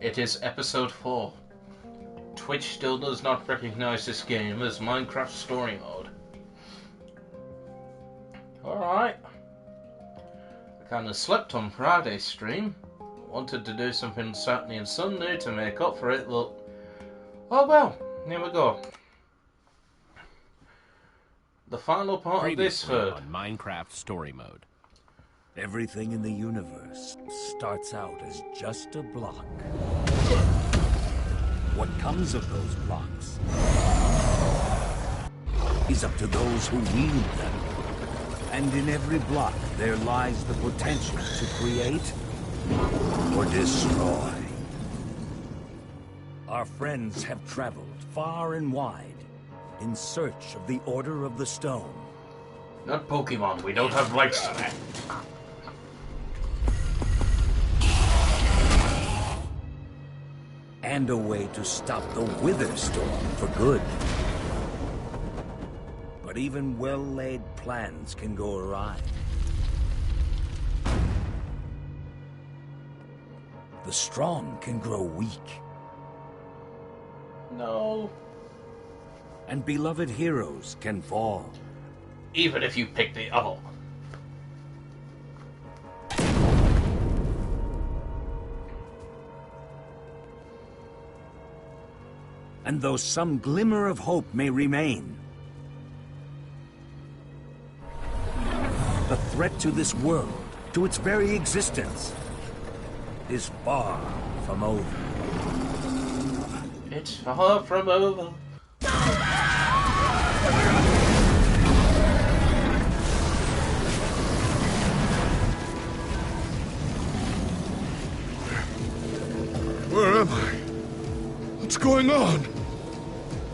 It is episode 4. Twitch still does not recognize this game as Minecraft Story Mode. Alright. I kinda slept on Friday's stream. Wanted to do something Saturday and Sunday to make up for it, but oh well, here we go. The final part of this herd. On Minecraft Story Mode. Everything in the universe starts out as just a block. What comes of those blocks is up to those who wield them. And in every block there lies the potential to create or destroy. Our friends have traveled far and wide in search of the Order of the Stone. Not Pokemon, we don't have rights to that. And a way to stop the Wither Storm for good. But even well-laid plans can go awry. The strong can grow weak. No. And beloved heroes can fall. Even if you pick the other. And though some glimmer of hope may remain, the threat to this world, to its very existence, is far from over. It's far from over. Where am I? What's going on?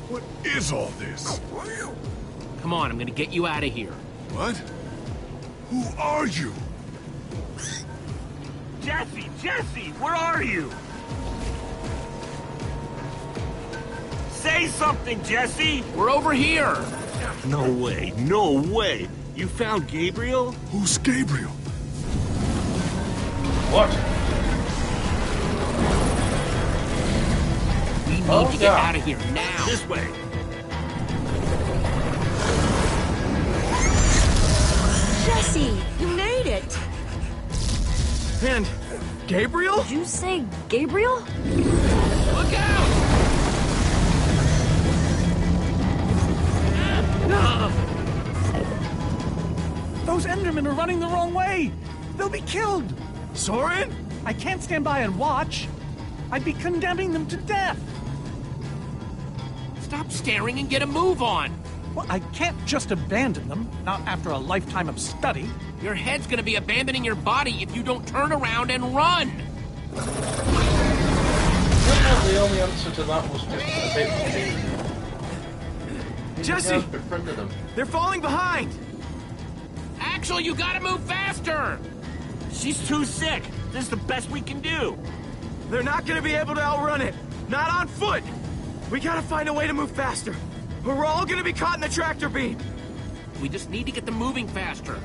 What is all this? Come on, I'm gonna get you out of here. What? Who are you? Jesse, where are you? Say something, Jesse! We're over here! No way! You found Gabriel? Who's Gabriel? What? We need to get out of here now! This way! Jesse, you made it! And Gabriel? Did you say Gabriel? Look out! Those Endermen are running the wrong way! They'll be killed! Soren? I can't stand by and watch. I'd be condemning them to death. Stop staring and get a move on! Well, I can't just abandon them, not after a lifetime of study. Your head's gonna be abandoning your body if you don't turn around and run! The only answer to that was just a bit cheap. Jesse! Befriended them. They're falling behind! Axel, you gotta move faster! She's too sick. This is the best we can do. They're not gonna be able to outrun it. Not on foot! We gotta find a way to move faster. Or we're all gonna be caught in the tractor beam. We just need to get them moving faster.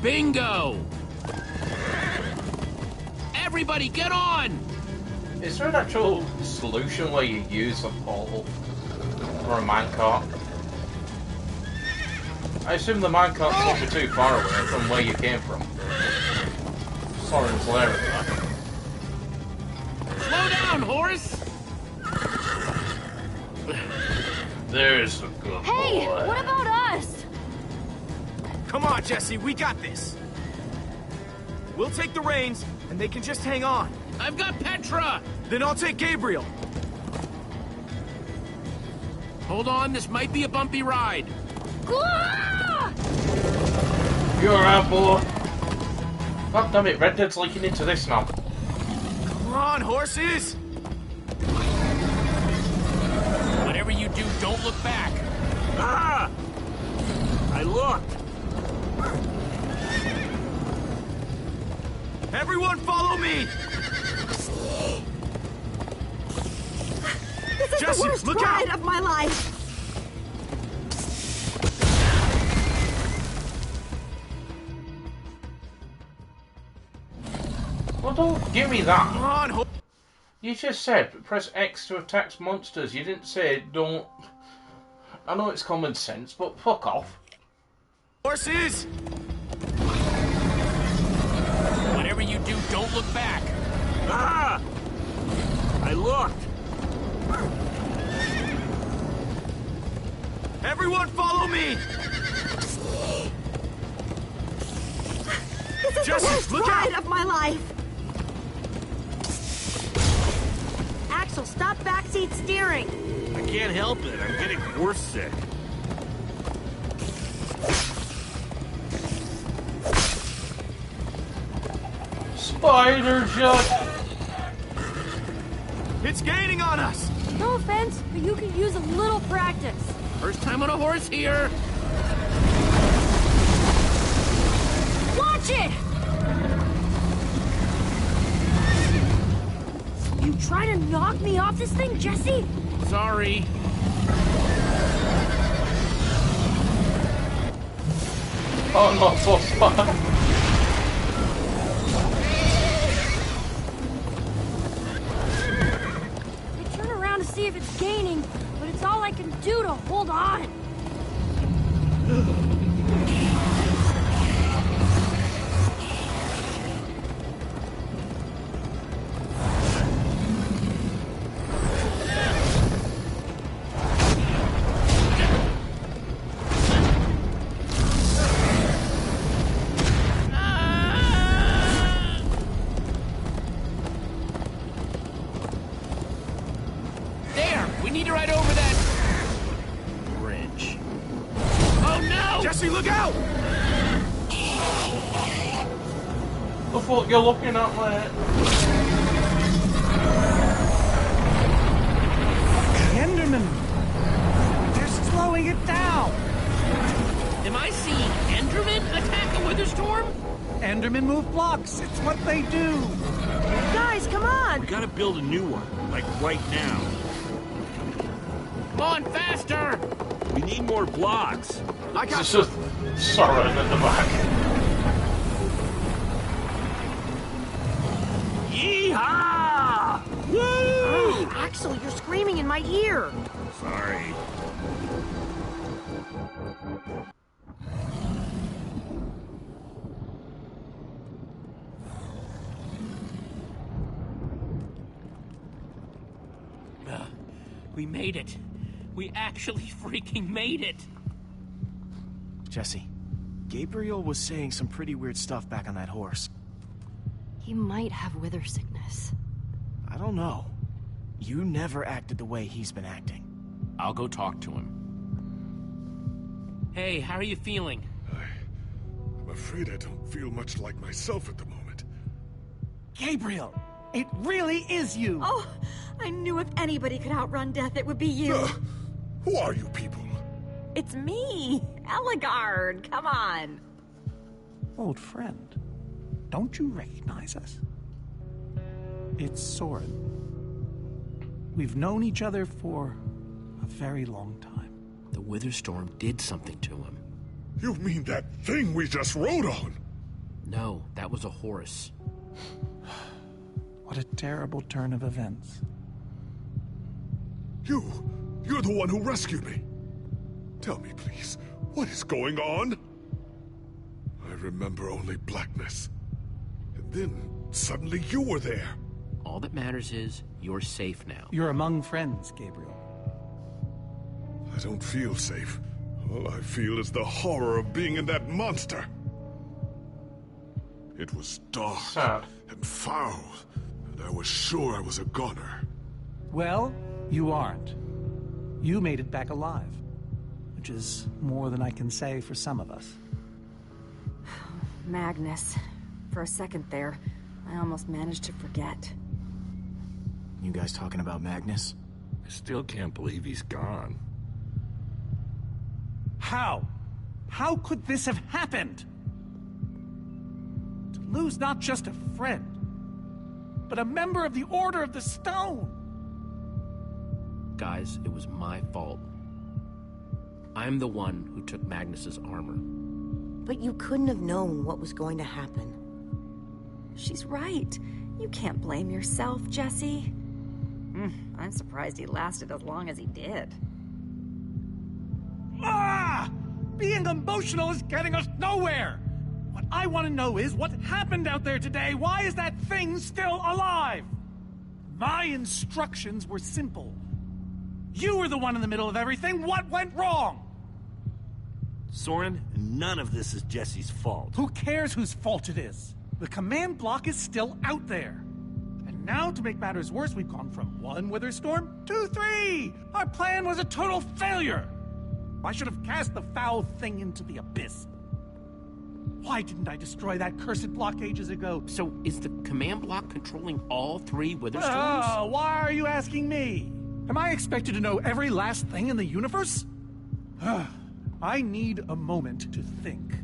Bingo! Everybody, get on! Is there an actual solution where you use a portal or a minecart? I assume the minecart won't be too far away from where you came from. Soren's lair at that. Slow down, horse! There's a good Hey, boy. what about us? Come on, Jesse, we got this. We'll take the reins, and they can just hang on. I've got Petra! Then I'll take Gabriel. Hold on, this might be a bumpy ride. Ah! You're out, boy. God damn it, Red Dead's leaking into this now. Come on, horses! Whatever you do, don't look back. Ah! I looked. Everyone follow me! This is Jesse, the worst look ride out! of my life! don't give me that. Come on, You just said press X to attack monsters. You didn't say don't. I know it's common sense, but fuck off. horses! Whatever you do, don't look back. Ah! I looked. Everyone follow me! This is Jesse, the worst look ride out! of my life! Axel, stop backseat steering! I can't help it. I'm getting horse sick. Spider shot. It's gaining on us! No offense, but you could use a little practice. First time on a horse here. Watch it! You trying to knock me off this thing, Jesse? Sorry. Oh, not so far. I turn around to see if it's gaining, but it's all I can do to hold on. There! We need to ride over that... bridge. Oh no! Jesse, look out! The fuck you're looking at, mate? Enderman! They're slowing it down! Am I seeing Enderman attack a wither storm? Endermen move blocks. It's what they do. Guys, come on! We gotta build a new one, like right now. Come on, faster! We need more blocks. I got It's just Soren at the back. Yeehaw! Woo! Axel, you're screaming in my ear. Sorry. We made it. We actually freaking made it. Jesse, Gabriel was saying some pretty weird stuff back on that horse. He might have wither sickness. I don't know. You never acted the way he's been acting. I'll go talk to him. Hey, how are you feeling? I'm afraid I don't feel much like myself at the moment. Gabriel, it really is you. Oh, I knew if anybody could outrun death, it would be you. Who are you people? It's me, Eligard. Come on. Old friend, don't you recognize us? It's Soren. We've known each other for a very long time. The wither storm did something to him. You mean that thing we just rode on? No, that was a horse. What a terrible turn of events. You're the one who rescued me. Tell me, please, what is going on? I remember only blackness. And then, suddenly you were there. All that matters is you're safe now. You're among friends, Gabriel. I don't feel safe. All I feel is the horror of being in that monster. It was dark Sad. and foul, and I was sure I was a goner. Well, you aren't. You made it back alive, which is more than I can say for some of us. Magnus. For a second there, I almost managed to forget. You guys talking about Magnus? I still can't believe he's gone. How? How could this have happened? To lose not just a friend, but a member of the Order of the Stone. Guys, it was my fault. I'm the one who took Magnus's armor. But you couldn't have known what was going to happen. She's right. You can't blame yourself, Jesse. I'm surprised he lasted as long as he did. Ah! Being emotional is getting us nowhere! What I want to know is what happened out there today. Why is that thing still alive? My instructions were simple. You were the one in the middle of everything. What went wrong? Soren, none of this is Jesse's fault. Who cares whose fault it is? The command block is still out there. And now, to make matters worse, we've gone from 1 wither storm to 3! Our plan was a total failure! I should have cast the foul thing into the abyss. Why didn't I destroy that cursed block ages ago? So, is the command block controlling all 3 wither storms? Oh, why are you asking me? Am I expected to know every last thing in the universe? I need a moment to think.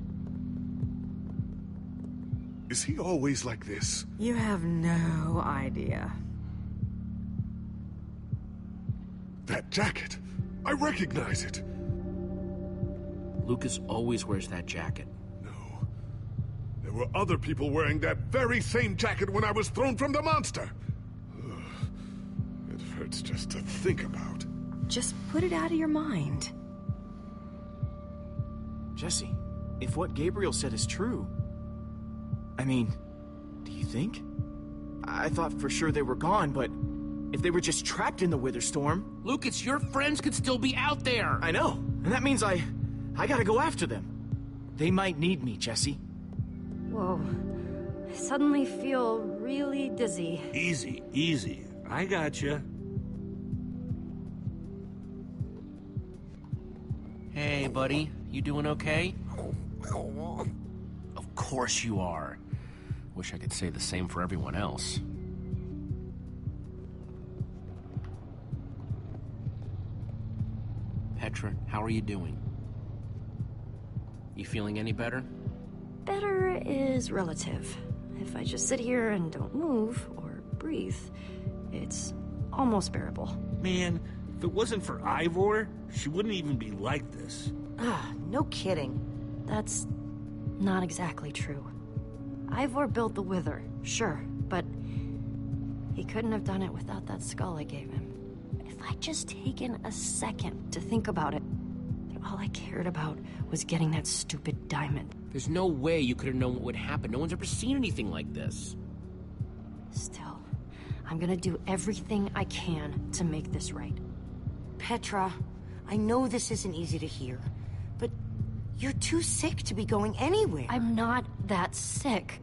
Is he always like this? You have no idea. That jacket! I recognize it! Lucas always wears that jacket. No. There were other people wearing that very same jacket when I was thrown from the monster! It hurts just to think about. Just put it out of your mind. Jesse, if what Gabriel said is true... I mean, do you think? I thought for sure they were gone, but if they were just trapped in the Wither Storm... Lucas, your friends could still be out there! I know, and that means I gotta go after them. They might need me, Jesse. Whoa. I suddenly feel really dizzy. Easy, easy. I gotcha. Hey, buddy. You doing okay? Of course you are. Wish I could say the same for everyone else. Petra, how are you doing? You feeling any better? Better is relative. If I just sit here and don't move or breathe, it's almost bearable. Man, if it wasn't for Ivor, she wouldn't even be like this. No kidding. That's not exactly true. Ivor built the Wither, sure, but he couldn't have done it without that skull I gave him. If I'd just taken a second to think about it, then all I cared about was getting that stupid diamond. There's no way you could have known what would happen. No one's ever seen anything like this. Still, I'm gonna do everything I can to make this right. Petra, I know this isn't easy to hear, but you're too sick to be going anywhere. I'm not that sick.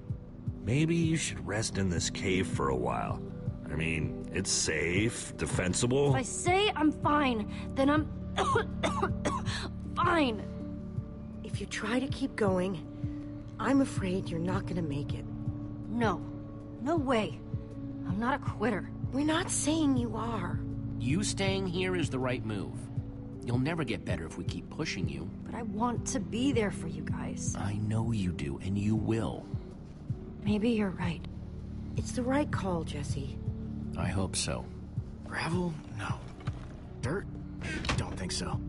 Maybe you should rest in this cave for a while. I mean, it's safe, defensible. If I say I'm fine, then I'm fine. If you try to keep going, I'm afraid you're not gonna make it. No. No way. I'm not a quitter. We're not saying you are. You staying here is the right move. You'll never get better if we keep pushing you. But I want to be there for you guys. I know you do, and you will. Maybe you're right. It's the right call, Jesse. I hope so. Gravel? No. Dirt? Don't think so.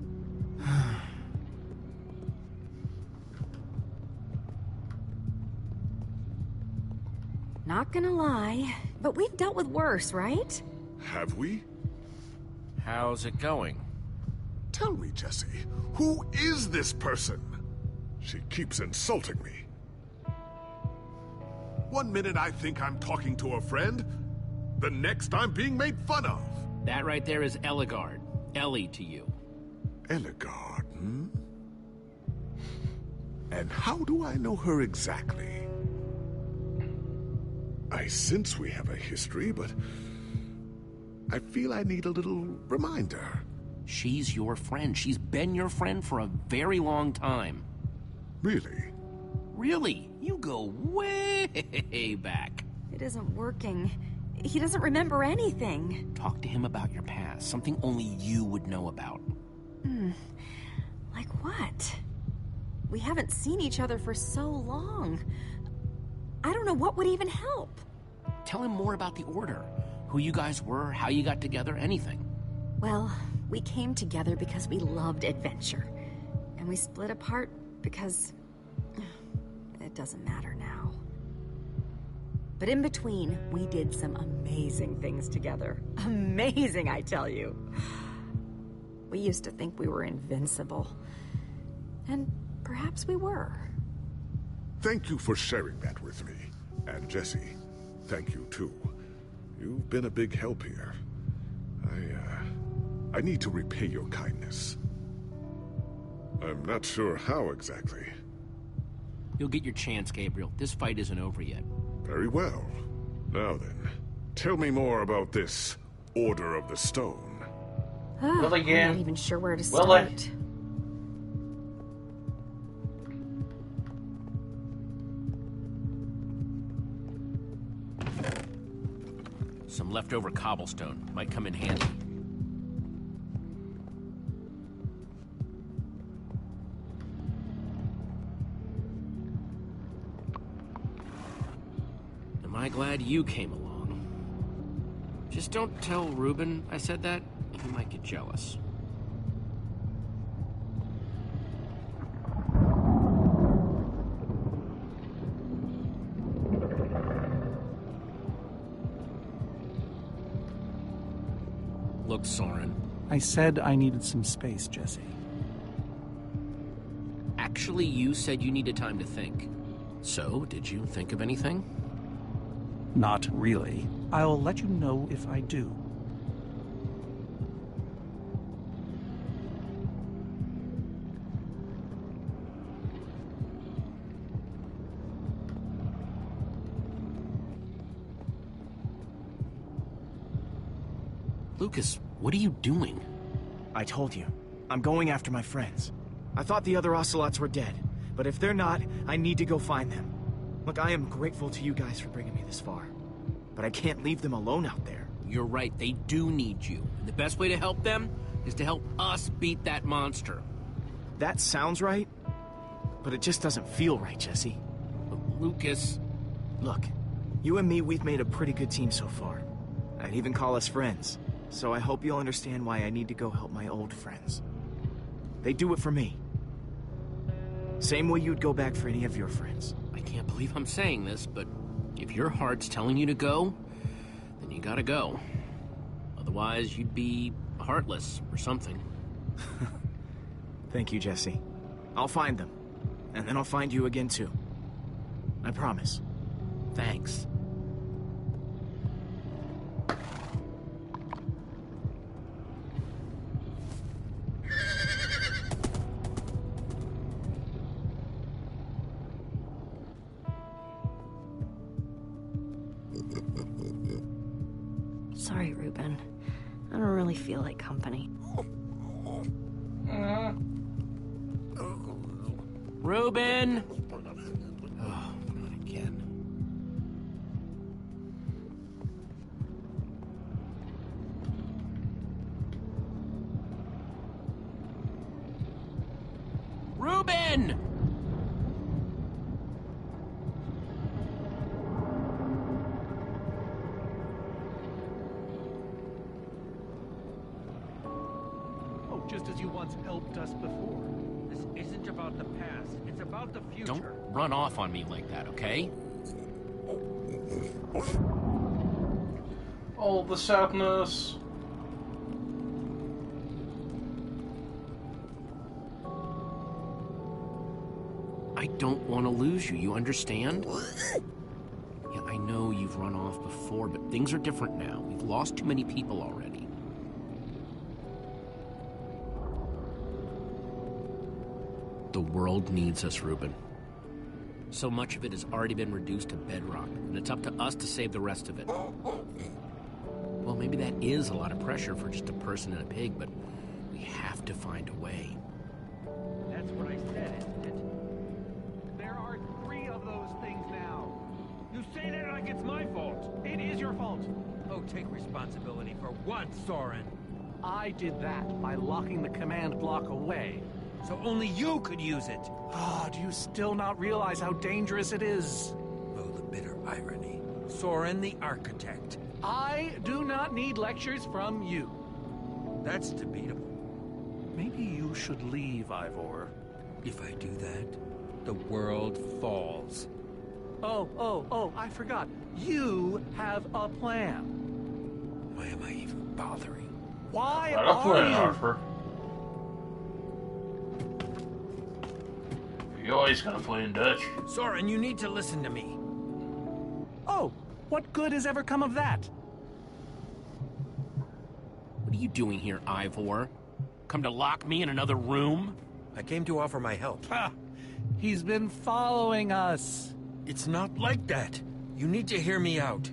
Not gonna lie, but we've dealt with worse, right? Have we? How's it going? Tell me, Jesse, who is this person? She keeps insulting me. One minute I think I'm talking to a friend, the next I'm being made fun of. That right there is Ellegaard. Ellie to you. Ellegaard, hmm? And how do I know her exactly? I sense we have a history, but I feel I need a little reminder. She's your friend. She's been your friend for a very long time. Really? Really? You go way back. It isn't working. He doesn't remember anything. Talk to him about your past. Something only you would know about. Like what? We haven't seen each other for so long. I don't know what would even help. Tell him more about the Order. Who you guys were, how you got together, anything. Well, we came together because we loved adventure. And we split apart because... it doesn't matter now. But in between, we did some amazing things together. Amazing, I tell you. We used to think we were invincible. And perhaps we were. Thank you for sharing that with me. And Jesse, thank you too. You've been a big help here. I need to repay your kindness. I'm not sure how exactly. You'll get your chance, Gabriel. This fight isn't over yet. Very well. Now then, tell me more about this Order of the Stone. I'm not even sure where to start. Some leftover cobblestone might come in handy. Am I glad you came along? Just don't tell Reuben I said that. He might get jealous. Look, Soren. I said I needed some space, Jesse. Actually, you said you needed time to think. So, did you think of anything? Not really. I'll let you know if I do. Lucas, what are you doing? I told you. I'm going after my friends. I thought the other Ocelots were dead, but if they're not, I need to go find them. Look, I am grateful to you guys for bringing me this far, but I can't leave them alone out there. You're right, they do need you. And the best way to help them is to help us beat that monster. That sounds right, but it just doesn't feel right, Jesse. But Lucas... Look, you and me, we've made a pretty good team so far. I'd even call us friends. So I hope you'll understand why I need to go help my old friends. They do it for me. Same way you'd go back for any of your friends. I can't believe I'm saying this, but if your heart's telling you to go, then you gotta go. Otherwise, you'd be heartless or something. Thank you, Jesse. I'll find them. And then I'll find you again, too. I promise. Thanks. Sorry, Reuben. I don't really feel like company. Reuben! Oh, not again. Reuben! Just as you once helped us before. This isn't about the past, it's about the future. Don't run off on me like that, okay? Oh, the sadness. I don't want to lose you, you understand? Yeah, I know you've run off before, but things are different now. We've lost too many people already. The world needs us, Reuben. So much of it has already been reduced to bedrock, and it's up to us to save the rest of it. Well, maybe that is a lot of pressure for just a person and a pig, but we have to find a way. That's what I said, isn't it? There are 3 of those things now. You say that like it's my fault. It is your fault. Oh, take responsibility for what, Soren? I did that by locking the command block away. So only you could use it. Ah, do you still not realize how dangerous it is? Oh, the bitter irony. Soren the architect. I do not need lectures from you. That's debatable. Maybe you should leave, Ivor. If I do that, the world falls. Oh, I forgot. You have a plan. Why am I even bothering? Why Got a plan, are you? Arthur. You always got a plan, Dutch. Soren, you need to listen to me. Oh, what good has ever come of that? What are you doing here, Ivor? Come to lock me in another room? I came to offer my help. Ha! He's been following us. It's not like that. You need to hear me out.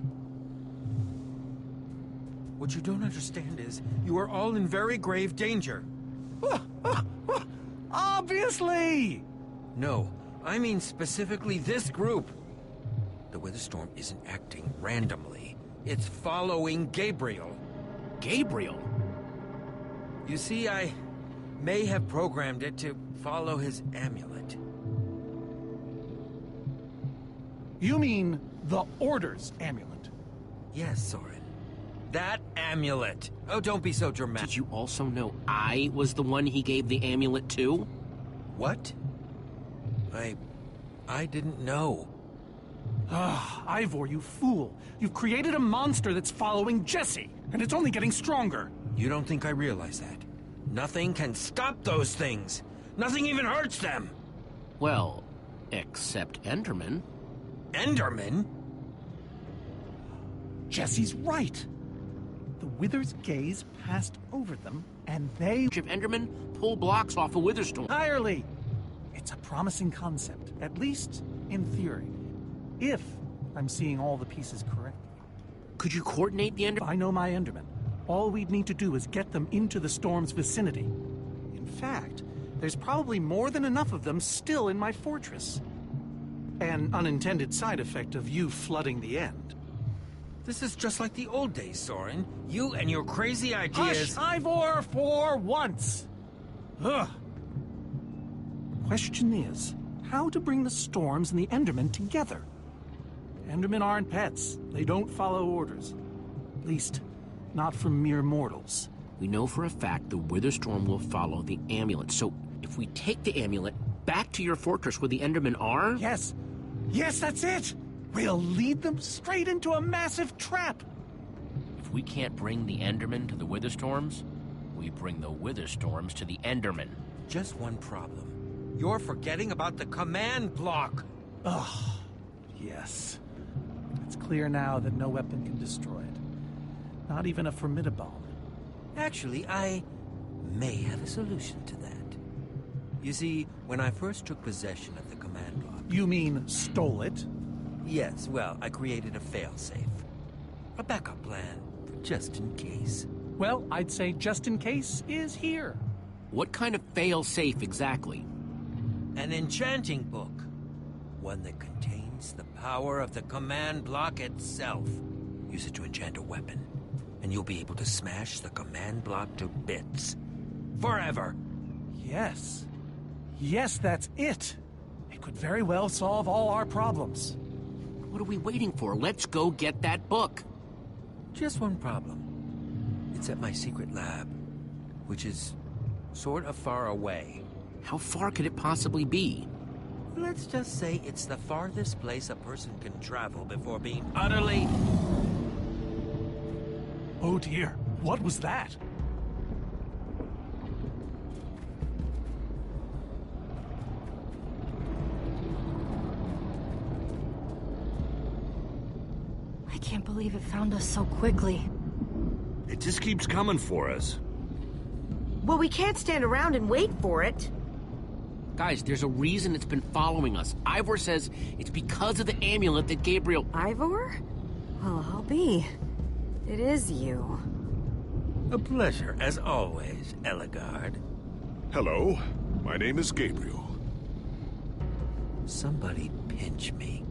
What you don't understand is, you are all in very grave danger. Obviously! No, I mean specifically this group. The Witherstorm isn't acting randomly. It's following Gabriel. Gabriel? You see, I may have programmed it to follow his amulet. You mean the Order's amulet? Yes, Soren. That amulet. Oh, don't be so dramatic. Did you also know I was the one he gave the amulet to? What? I didn't know. Ah, Ivor, you fool. You've created a monster that's following Jesse, and it's only getting stronger. You don't think I realize that? Nothing can stop those things. Nothing even hurts them. Well, except Enderman. Enderman? Jesse's right. The Wither's gaze passed over them, and they... If Enderman pull blocks off a Witherstorm. Entirely. It's a promising concept, at least in theory. If I'm seeing all the pieces correctly. Could you coordinate the Enderman? I know my Enderman. All we'd need to do is get them into the storm's vicinity. In fact, there's probably more than enough of them still in my fortress. An unintended side effect of you flooding the end. This is just like the old days, Soren. You and your crazy ideas... Hush, Ivor, for once! Ugh. Question is, how to bring the storms and the Endermen together? Endermen aren't pets. They don't follow orders. At least, not from mere mortals. We know for a fact the Witherstorm will follow the amulet. So, if we take the amulet back to your fortress where the Endermen are... Yes. Yes, that's it! We'll lead them straight into a massive trap! If we can't bring the Endermen to the Witherstorms, we bring the Witherstorms to the Endermen. Just one problem. You're forgetting about the command block! Ugh. Yes. It's clear now that no weapon can destroy it. Not even a formidabomb. Actually, I may have a solution to that. You see, when I first took possession of the command block... You mean stole it? Yes, well, I created a failsafe. A backup plan, for just in case. Well, I'd say just in case is here. What kind of fail-safe exactly? An enchanting book. One that contains the power of the command block itself. Use it to enchant a weapon, and you'll be able to smash the command block to bits. Forever! Yes. Yes, that's it. It could very well solve all our problems. What are we waiting for? Let's go get that book. Just one problem. It's at my secret lab, which is sort of far away. How far could it possibly be? Let's just say it's the farthest place a person can travel before being utterly... Oh dear, what was that? I can't believe it found us so quickly. It just keeps coming for us. Well, we can't stand around and wait for it. Guys, there's a reason it's been following us. Ivor says it's because of the amulet that Gabriel... Ivor? Well, I'll be. It is you. A pleasure, as always, Ellegaard. Hello, my name is Gabriel. Somebody pinch me.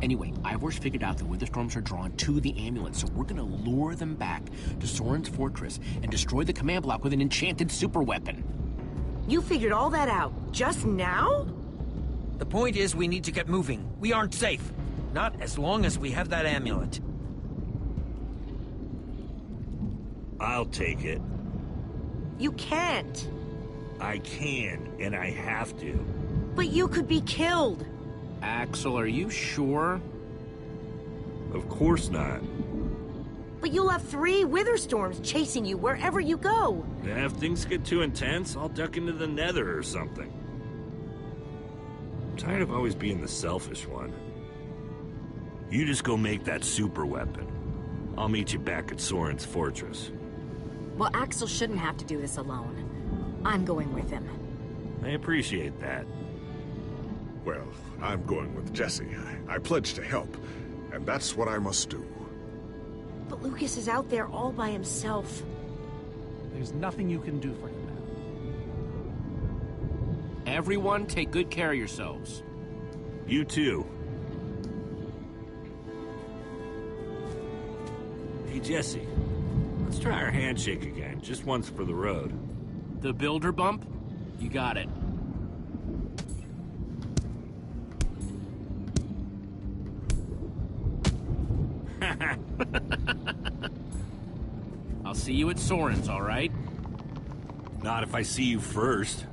Anyway, Ivor's figured out the Witherstorms are drawn to the amulet, so we're gonna lure them back to Soren's fortress and destroy the command block with an enchanted superweapon. You figured all that out just now? The point is we need to get moving. We aren't safe. Not as long as we have that amulet. I'll take it. You can't. I can, and I have to. But you could be killed. Axel, are you sure? Of course not. But you'll have 3 wither storms chasing you wherever you go. Yeah, if things get too intense, I'll duck into the nether or something. I'm tired of always being the selfish one. You just go make that super weapon. I'll meet you back at Soren's fortress. Well, Axel shouldn't have to do this alone. I'm going with him. I appreciate that. Well, I'm going with Jesse. I pledged to help, and that's what I must do. But Lucas is out there all by himself. There's nothing you can do for him now. Everyone, take good care of yourselves. You too. Hey, Jesse. Let's try our handshake again, just once for the road. The builder bump? You got it. I'll see you at Soren's, all right? Not if I see you first.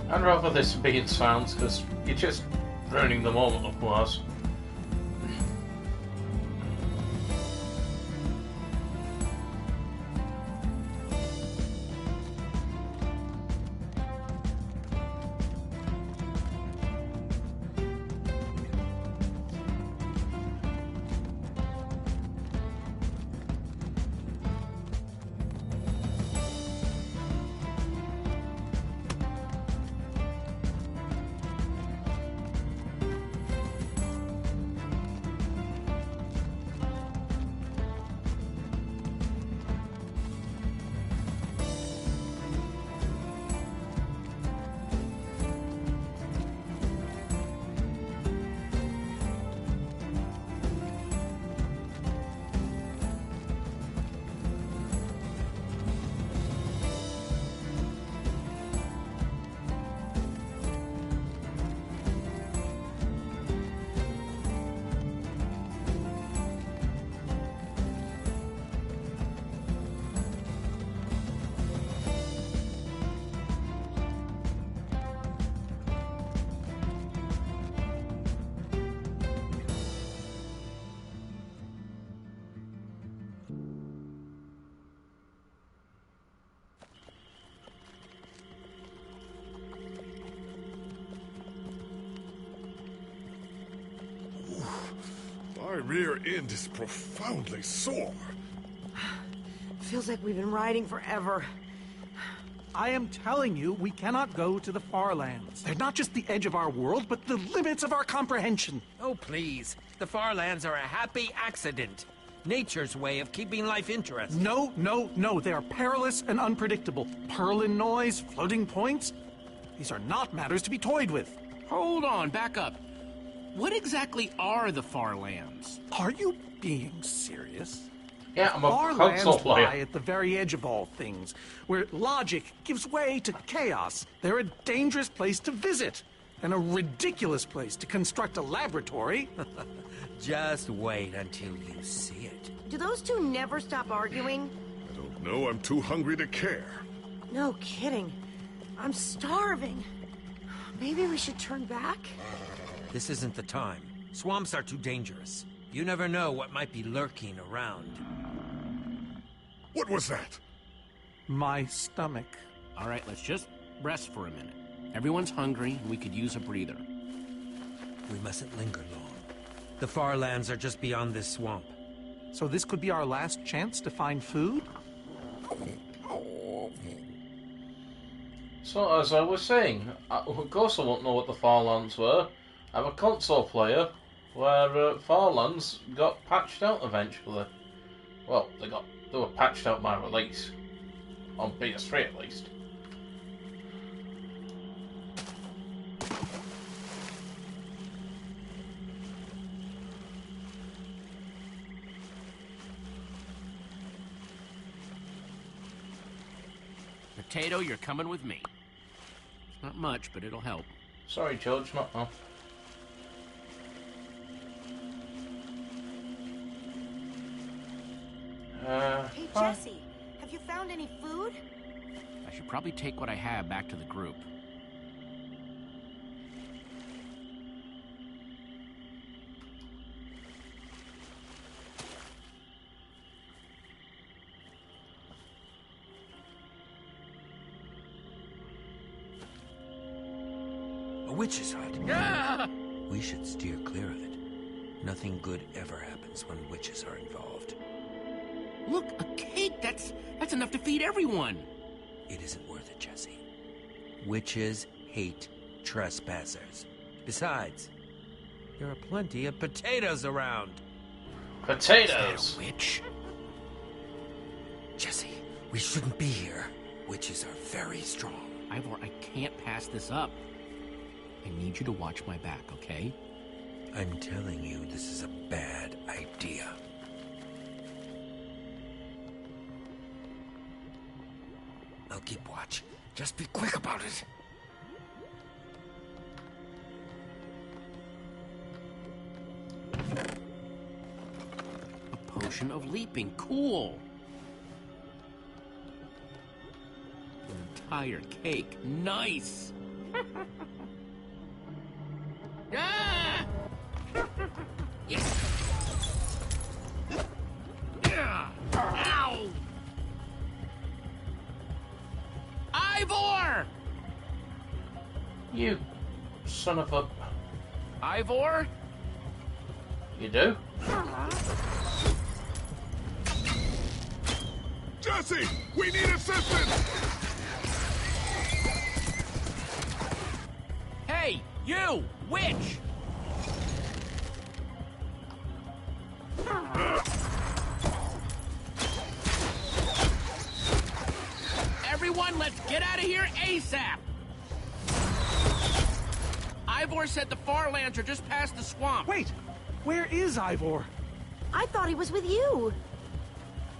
I'd rather this be in sounds, because you're just ruining the moment otherwise. My rear end is profoundly sore. Feels like we've been riding forever. I am telling you, we cannot go to the far lands. They're not just the edge of our world, but the limits of our comprehension. Oh, please. The far lands are a happy accident. Nature's way of keeping life interesting. No, no, no. They are perilous and unpredictable. Purlin noise, floating points. These are not matters to be toyed with. Hold on, back up. What exactly are the far lands? Are you being serious? Yeah, I'm a Far console lands player. lie at the very edge of all things, where logic gives way to chaos. They're a dangerous place to visit, and a ridiculous place to construct a laboratory. Just wait until you see it. Do those two never stop arguing? I don't know, I'm too hungry to care. No kidding. I'm starving. Maybe we should turn back? This isn't the time. Swamps are too dangerous. You never know what might be lurking around. What was that? My stomach. All right, let's just rest for a minute. Everyone's hungry, and we could use a breather. We mustn't linger long. The far lands are just beyond this swamp. So this could be our last chance to find food? So, as I was saying, of course I won't know what the Farlands were. I'm a console player where Farlands got patched out eventually. Well, they were patched out by release. On PS3 at least. Potato, you're coming with me. It's not much, but it'll help. Sorry, George, not now. Hey, Jesse, have you found any food? I should probably take what I have back to the group. A witch's hut. Ah! We should steer clear of it. Nothing good ever happens when witches are involved. Look, a cake! That's enough to feed everyone! It isn't worth it, Jesse. Witches hate trespassers. Besides, there are plenty of potatoes around. Potatoes! Is that a witch? Jesse, we shouldn't be here. Witches are very strong. Ivor, I can't pass this up. I need you to watch my back, okay? I'm telling you, this is a bad idea. I'll keep watch. Just be quick about it. A potion of leaping. Cool. An entire cake. Nice. Ah! Yes. Yeah. Ow! Ivor! You son of a... Ivor? You do? Jesse! We need assistance! Hey, you! Witch! Everyone, let's get out of here ASAP! Ivor said the Farlands are just past the swamp. Wait! Where is Ivor? I thought he was with you.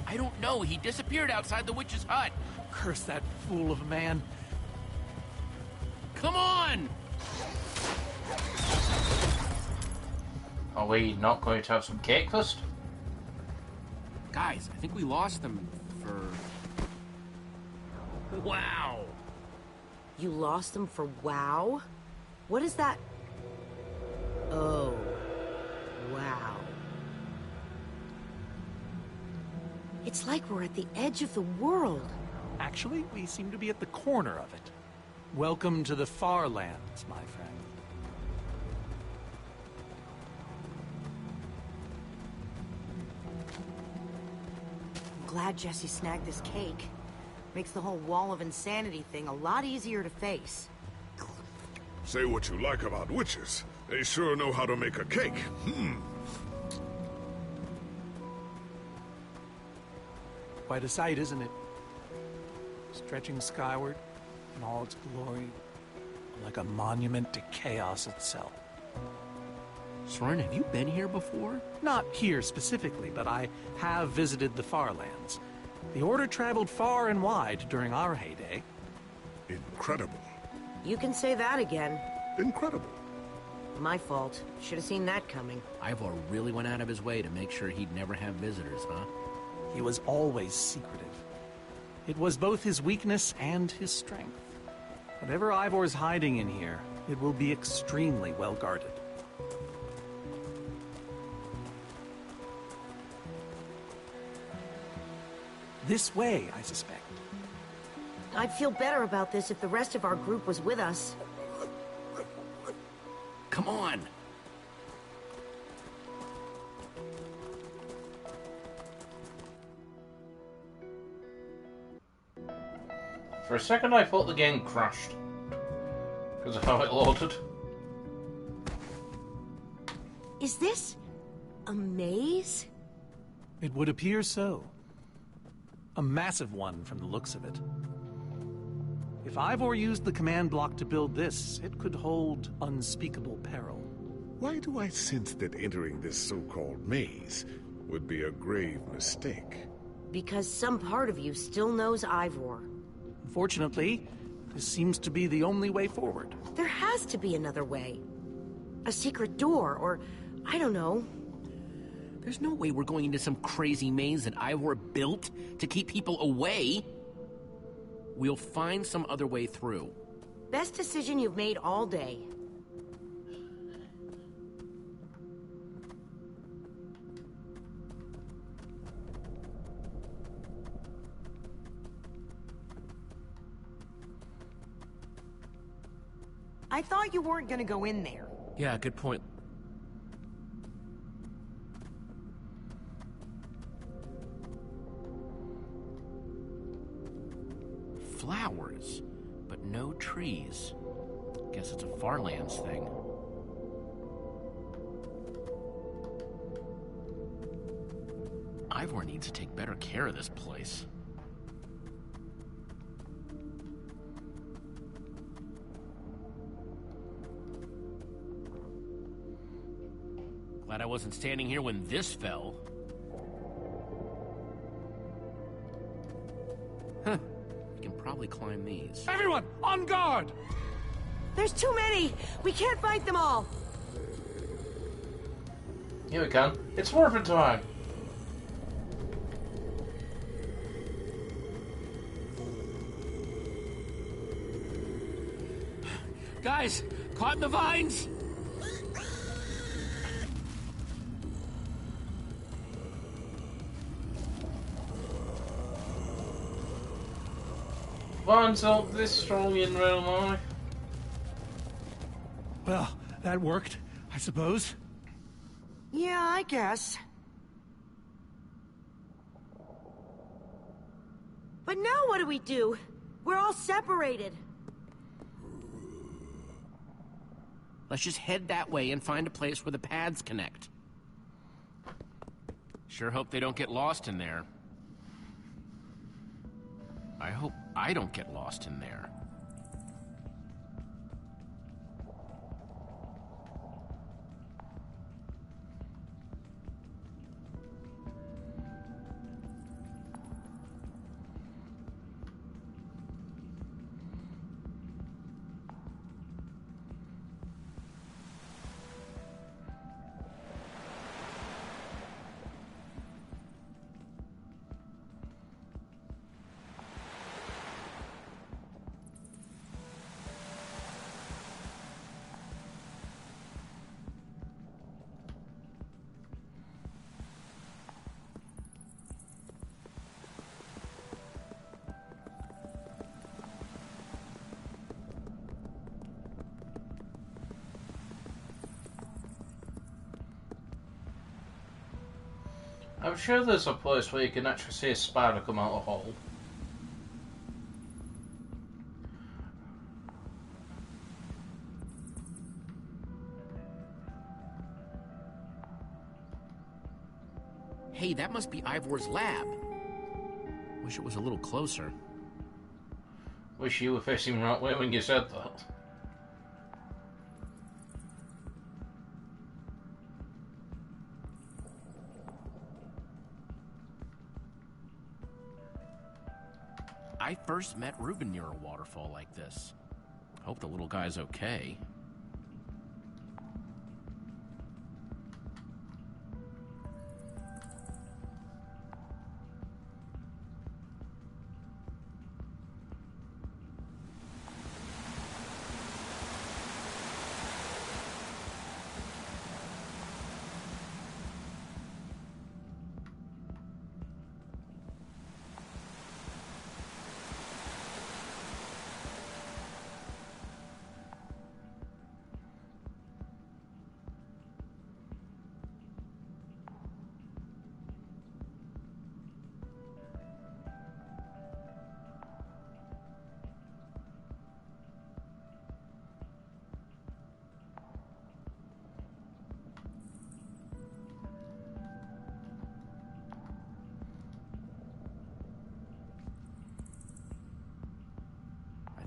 I don't know. He disappeared outside the witch's hut. Curse that fool of a man. Come on! Are we not going to have some cake first? Guys, I think we lost them for... Wow! You lost them for WoW? What is that? Oh. Wow. It's like we're at the edge of the world. Actually, we seem to be at the corner of it. Welcome to the Farlands, my friend. I'm glad Jesse snagged this cake. Makes the whole wall of insanity thing a lot easier to face. Say what you like about witches. They sure know how to make a cake. Quite a sight, isn't it? Stretching skyward in all its glory, like a monument to chaos itself. Soren, have you been here before? Not here specifically, but I have visited the Farlands. The Order traveled far and wide during our heyday. Incredible. You can say that again. Incredible. My fault. Should have seen that coming. Ivor really went out of his way to make sure he'd never have visitors, huh? He was always secretive. It was both his weakness and his strength. Whatever Ivor's hiding in here, it will be extremely well guarded. This way, I suspect. I'd feel better about this if the rest of our group was with us. Come on! For a second I thought the game crashed. Because of how it loaded. Is this a maze? It would appear so. A massive one from the looks of it. If Ivor used the command block to build this, it could hold unspeakable peril. Why do I sense that entering this so-called maze would be a grave mistake? Because some part of you still knows Ivor. Unfortunately, this seems to be the only way forward. There has to be another way. A secret door, or I don't know. There's no way we're going into some crazy maze that Ivor built to keep people away. We'll find some other way through. Best decision you've made all day. I thought you weren't gonna go in there. Yeah, good point. Flowers, but no trees. Guess it's a Farlands thing. Ivor needs to take better care of this place. Glad I wasn't standing here when this fell. Huh. We can probably climb these. Everyone, on guard! There's too many! We can't fight them all! Here we can. It's morphin' time! Guys, caught in the vines! Vines aren't this strong in real life. Well, that worked, I suppose. Yeah, I guess. But now what do we do? We're all separated. Let's just head that way and find a place where the paths connect. Sure hope they don't get lost in there. I hope I don't get lost in there. I'm sure there's a place where you can actually see a spider come out of a hole. Hey, that must be Ivor's lab. Wish it was a little closer. Wish you were facing the right way when you said that. I first met Reuben near a waterfall like this. Hope the little guy's okay.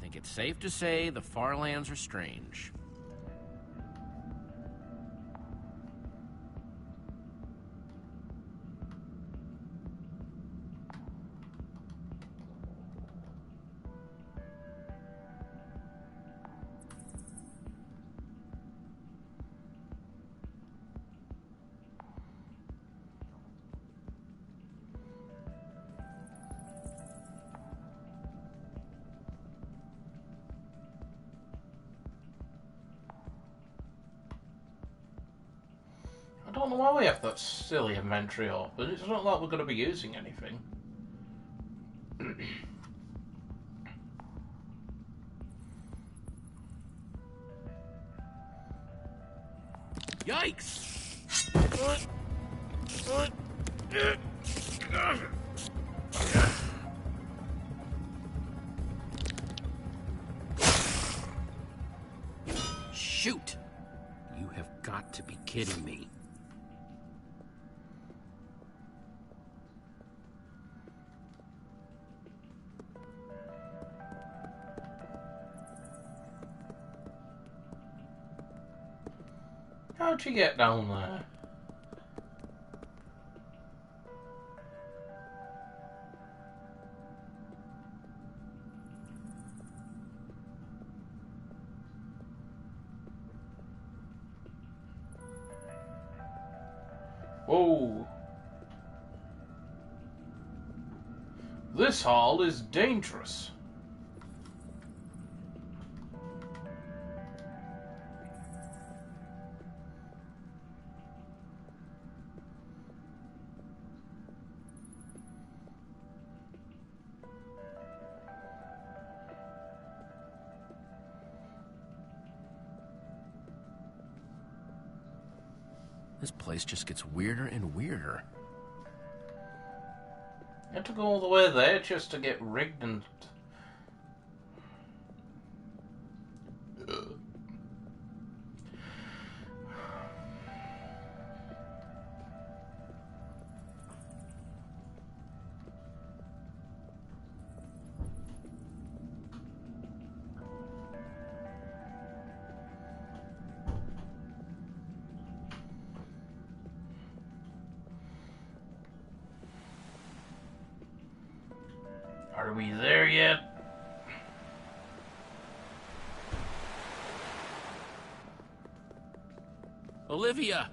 think it's safe to say the Far Lands are strange. I don't know why we have that silly inventory open. It's not like we're going to be using anything. Yikes! Shoot! You have got to be kidding me. How'd you get down there? Whoa. This hall is dangerous. This place just gets weirder and weirder. You had to go all the way there just to get rigged and... Are we there yet? Olivia!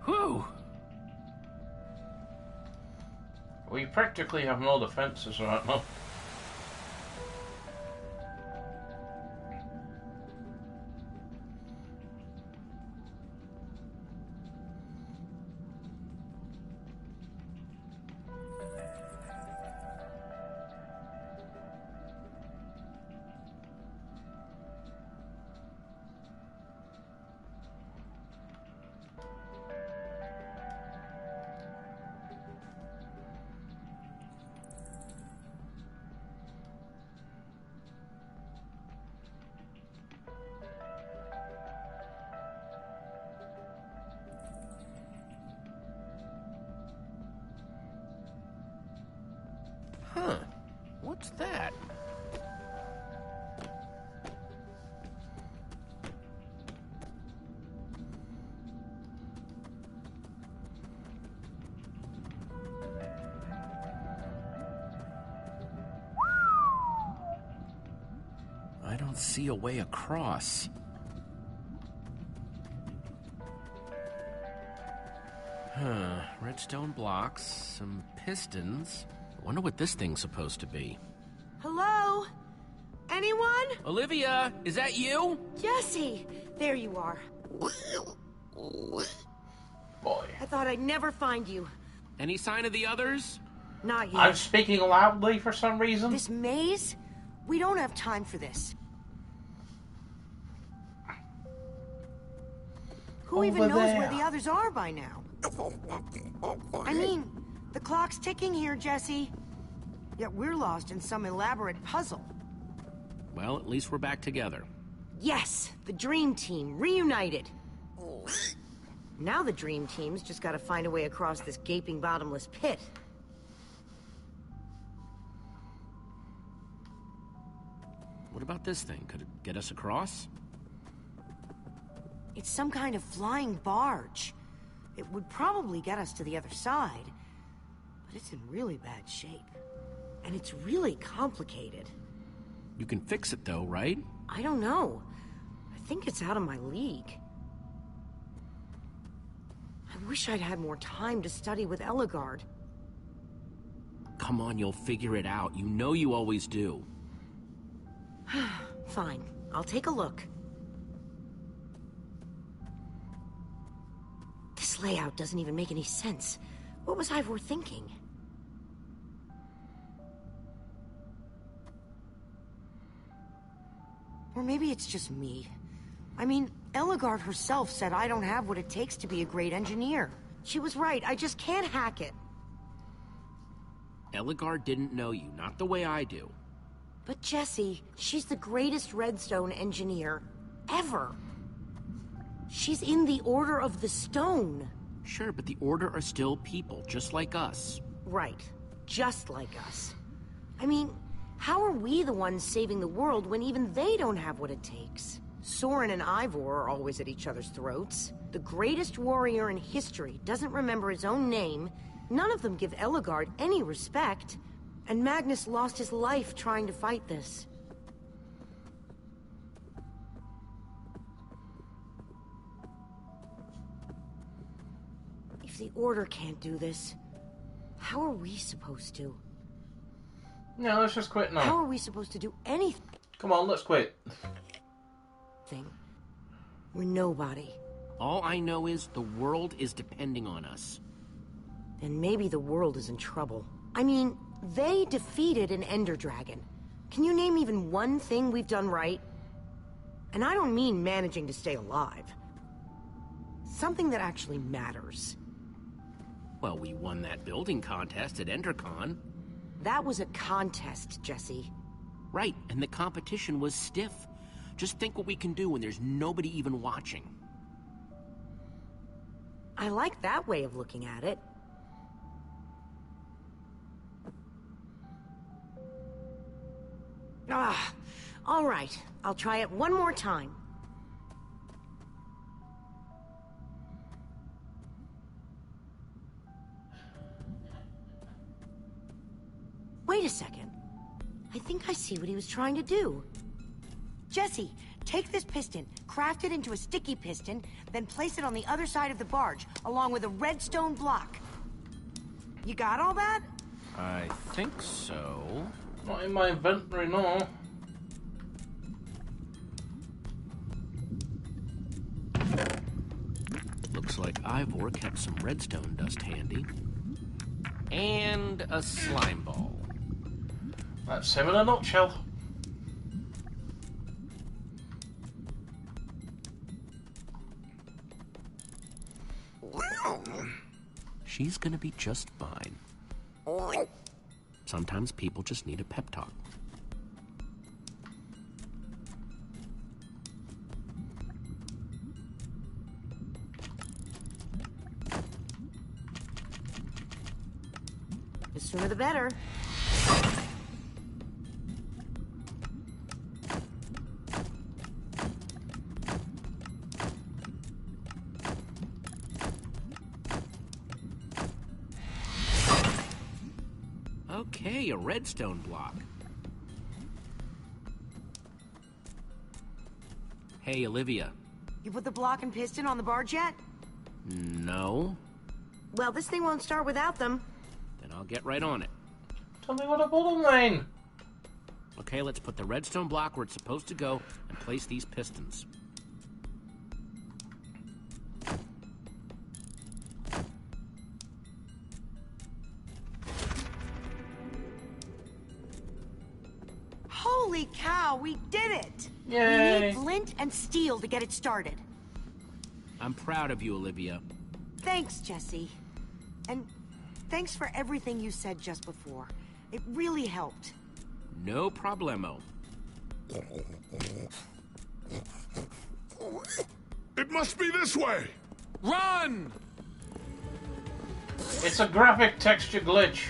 Whew! We practically have no defenses right now. Huh. What's that? I don't see a way across. Huh. Redstone blocks, some pistons. Wonder what this thing's supposed to be. Hello? Anyone? Olivia, is that you? Jesse! There you are. Boy. I thought I'd never find you. Any sign of the others? Not yet. I'm speaking loudly for some reason. This maze? We don't have time for this. Who even Over knows there. where the others are by now? I mean, the clock's ticking here, Jesse. Yet we're lost in some elaborate puzzle. Well, at least we're back together. Yes, the Dream Team, reunited. Now the Dream Team's just gotta find a way across this gaping bottomless pit. What about this thing? Could it get us across? It's some kind of flying barge. It would probably get us to the other side, but it's in really bad shape. And it's really complicated. You can fix it though, right? I don't know. I think it's out of my league. I wish I'd had more time to study with Ellegaard. Come on, you'll figure it out. You know you always do. Fine, I'll take a look. This layout doesn't even make any sense. What was Ivor thinking? Or maybe it's just me. I mean, Ellegaard herself said I don't have what it takes to be a great engineer. She was right, I just can't hack it. Ellegaard didn't know you, not the way I do. But Jesse, she's the greatest Redstone engineer ever. She's in the Order of the Stone. Sure, but the Order are still people, just like us. Right, just like us. I mean, how are we the ones saving the world when even they don't have what it takes? Soren and Ivor are always at each other's throats. The greatest warrior in history doesn't remember his own name. None of them give Ellegaard any respect. And Magnus lost his life trying to fight this. If the Order can't do this, how are we supposed to? No, let's just quit now. How are we supposed to do anything? Come on, let's quit. We're nobody. All I know is the world is depending on us. Then maybe the world is in trouble. I mean, they defeated an Ender Dragon. Can you name even one thing we've done right? And I don't mean managing to stay alive. Something that actually matters. Well, we won that building contest at EnderCon. That was a contest, Jesse. Right, and the competition was stiff. Just think what we can do when there's nobody even watching. I like that way of looking at it. All right. I'll try it one more time. Wait a second. I think I see what he was trying to do. Jesse, take this piston, craft it into a sticky piston, then place it on the other side of the barge, along with a redstone block. You got all that? I think so. Not in my inventory, no. Looks like Ivor kept some redstone dust handy. And a slime ball. That's him in a nutshell. She's gonna be just fine. Sometimes people just need a pep talk. The sooner the better. Okay, a redstone block. Hey, Olivia. You put the block and piston on the barge yet? No. Well, this thing won't start without them. Then I'll get right on it. Tell me what to put them then. Okay, let's put the redstone block where it's supposed to go and place these pistons. Holy cow, we did it! Yay! We need flint and steel to get it started. I'm proud of you, Olivia. Thanks, Jesse. And thanks for everything you said just before. It really helped. No problemo. It must be this way! Run! It's a graphic texture glitch.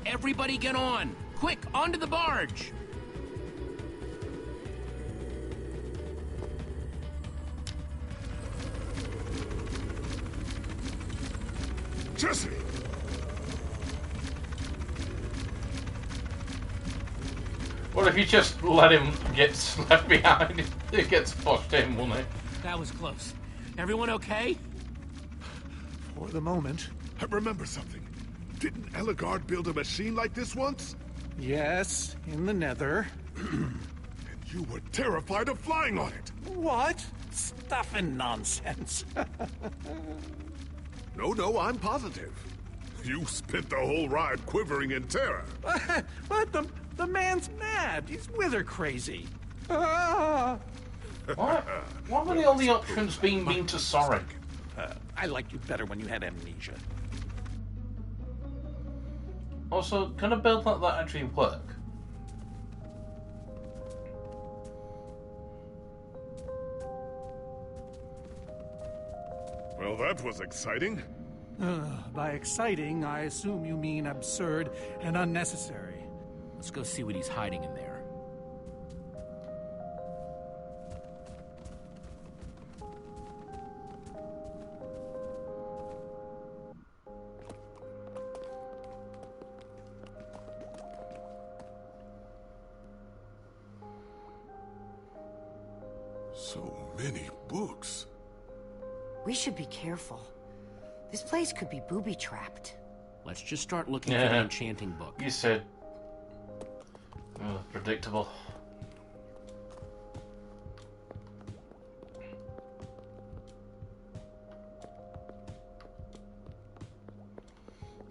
Everybody get on! Quick, onto the barge! Jesse! What if you just let him get left behind? It gets pushed in, won't it? That was close. Everyone okay? For the moment. I remember something. Didn't Ellegaard build a machine like this once? Yes, in the Nether. And you were terrified of flying on it. What? Stuff and nonsense. No, I'm positive. You spent the whole ride quivering in terror. But the man's mad. He's wither crazy. Ah. What were the only options being to Soren? I liked you better when you had amnesia. Also, can a build like that actually work? Well, that was exciting. By exciting, I assume you mean absurd and unnecessary. Let's go see what he's hiding in there. So many books. We should be careful. This place could be booby-trapped. Let's just start looking for the enchanting book. You said... predictable.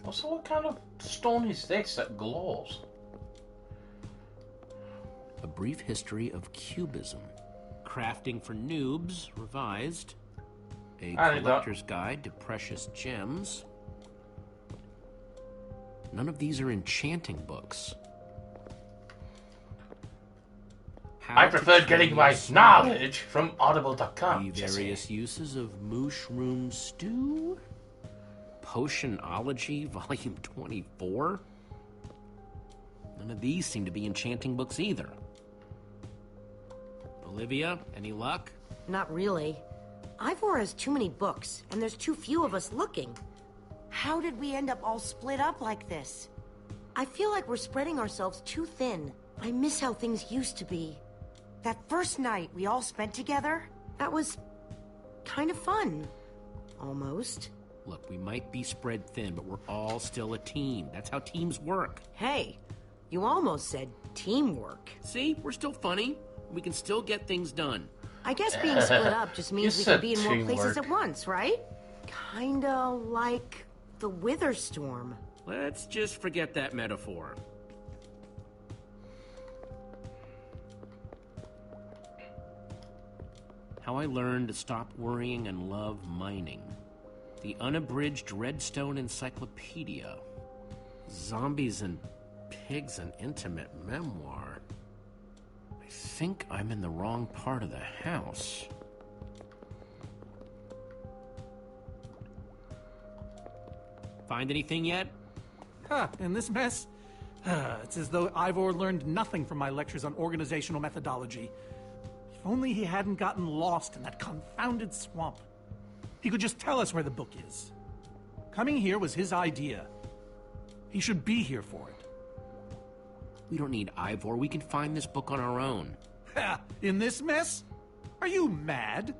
Also, what kind of stone is this that glows? A Brief History of Cubism. Crafting for Noobs, revised. A Collector's Guide to Precious Gems. None of these are enchanting books. I preferred getting my knowledge from Audible.com. The various uses of Mushroom Stew. Potionology, Volume 24. None of these seem to be enchanting books either. Olivia, any luck? Not really. Ivor has too many books, and there's too few of us looking. How did we end up all split up like this? I feel like we're spreading ourselves too thin. I miss how things used to be. That first night we all spent together, that was kind of fun. Almost. Look, we might be spread thin, but we're all still a team. That's how teams work. Hey, you almost said teamwork. See, we're still funny. We can still get things done. I guess being split up just means we can be in more teamwork. places at once, right? Kinda like the Witherstorm. Let's just forget that metaphor. How I Learned to Stop Worrying and Love Mining. The Unabridged Redstone Encyclopedia. Zombies and Pigs, an Intimate Memoir. I think I'm in the wrong part of the house. Find anything yet? In this mess? It's as though Ivor learned nothing from my lectures on organizational methodology. If only he hadn't gotten lost in that confounded swamp. He could just tell us where the book is. Coming here was his idea. He should be here for it. We don't need Ivor. We can find this book on our own. In this mess? Are you mad?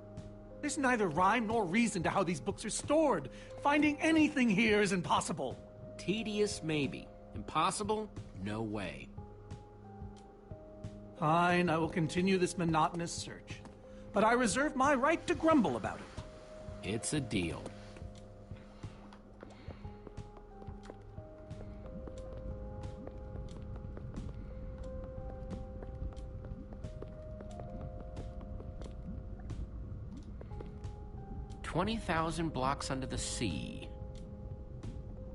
There's neither rhyme nor reason to how these books are stored. Finding anything here is impossible. Tedious, maybe. Impossible? No way. Fine, I will continue this monotonous search. But I reserve my right to grumble about it. It's a deal. "20,000 blocks under the sea.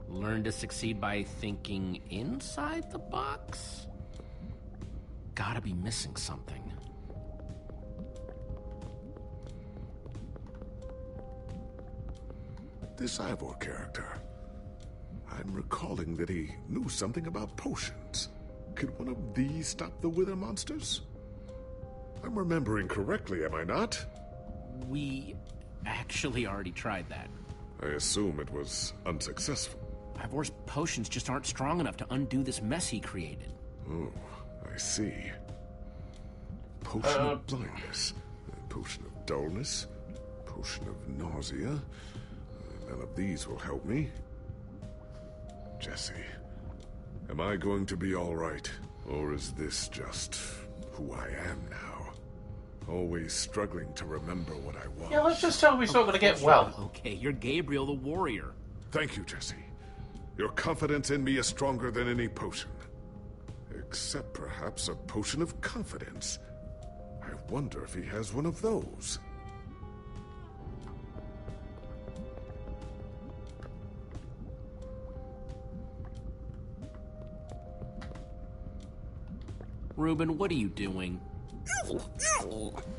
Learn to succeed by thinking inside the box? gotta be missing something. This Ivor character. I'm recalling that he knew something about potions. Could one of these stop the Wither monsters? I'm remembering correctly, am I not? We actually already tried that. I assume it was unsuccessful. Ivor's potions just aren't strong enough to undo this mess he created. Oh, I see. Potion of blindness, potion of dullness, potion of nausea. None of these will help me. Jesse, am I going to be all right? Or is this just who I am now? Always struggling to remember what I was. Yeah, let's just tell me he's not going to get well. Okay, you're Gabriel the warrior. Thank you, Jesse. Your confidence in me is stronger than any potion. Except perhaps a potion of confidence. I wonder if he has one of those. Reuben, what are you doing?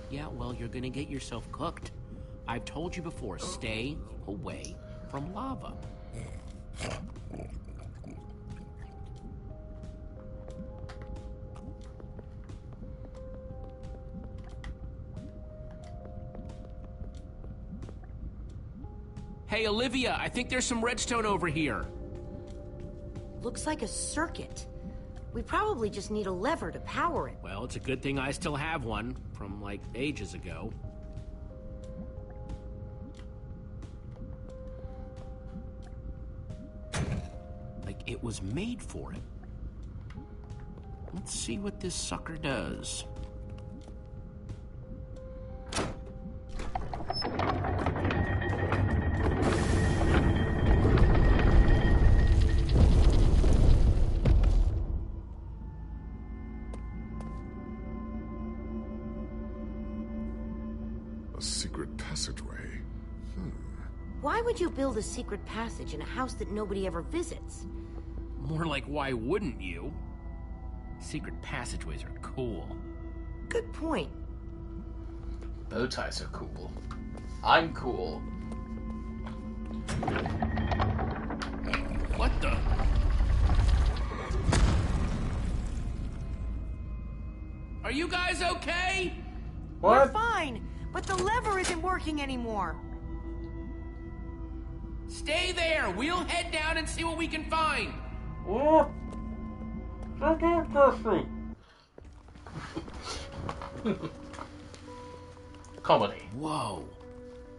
Yeah, well, you're gonna get yourself cooked. I've told you before, stay away from lava. Hey, Olivia, I think there's some redstone over here. Looks like a circuit. We probably just need a lever to power it. Well, it's a good thing I still have one from, like, ages ago. Like, it was made for it. Let's see what this sucker does. Why would you build a secret passage in a house that nobody ever visits? More like, why wouldn't you? Secret passageways are cool. Good point. Bow ties are cool. I'm cool. What the? Are you guys okay? We're fine, but the lever isn't working anymore. Stay there. We'll head down and see what we can find. What? Comedy. Whoa.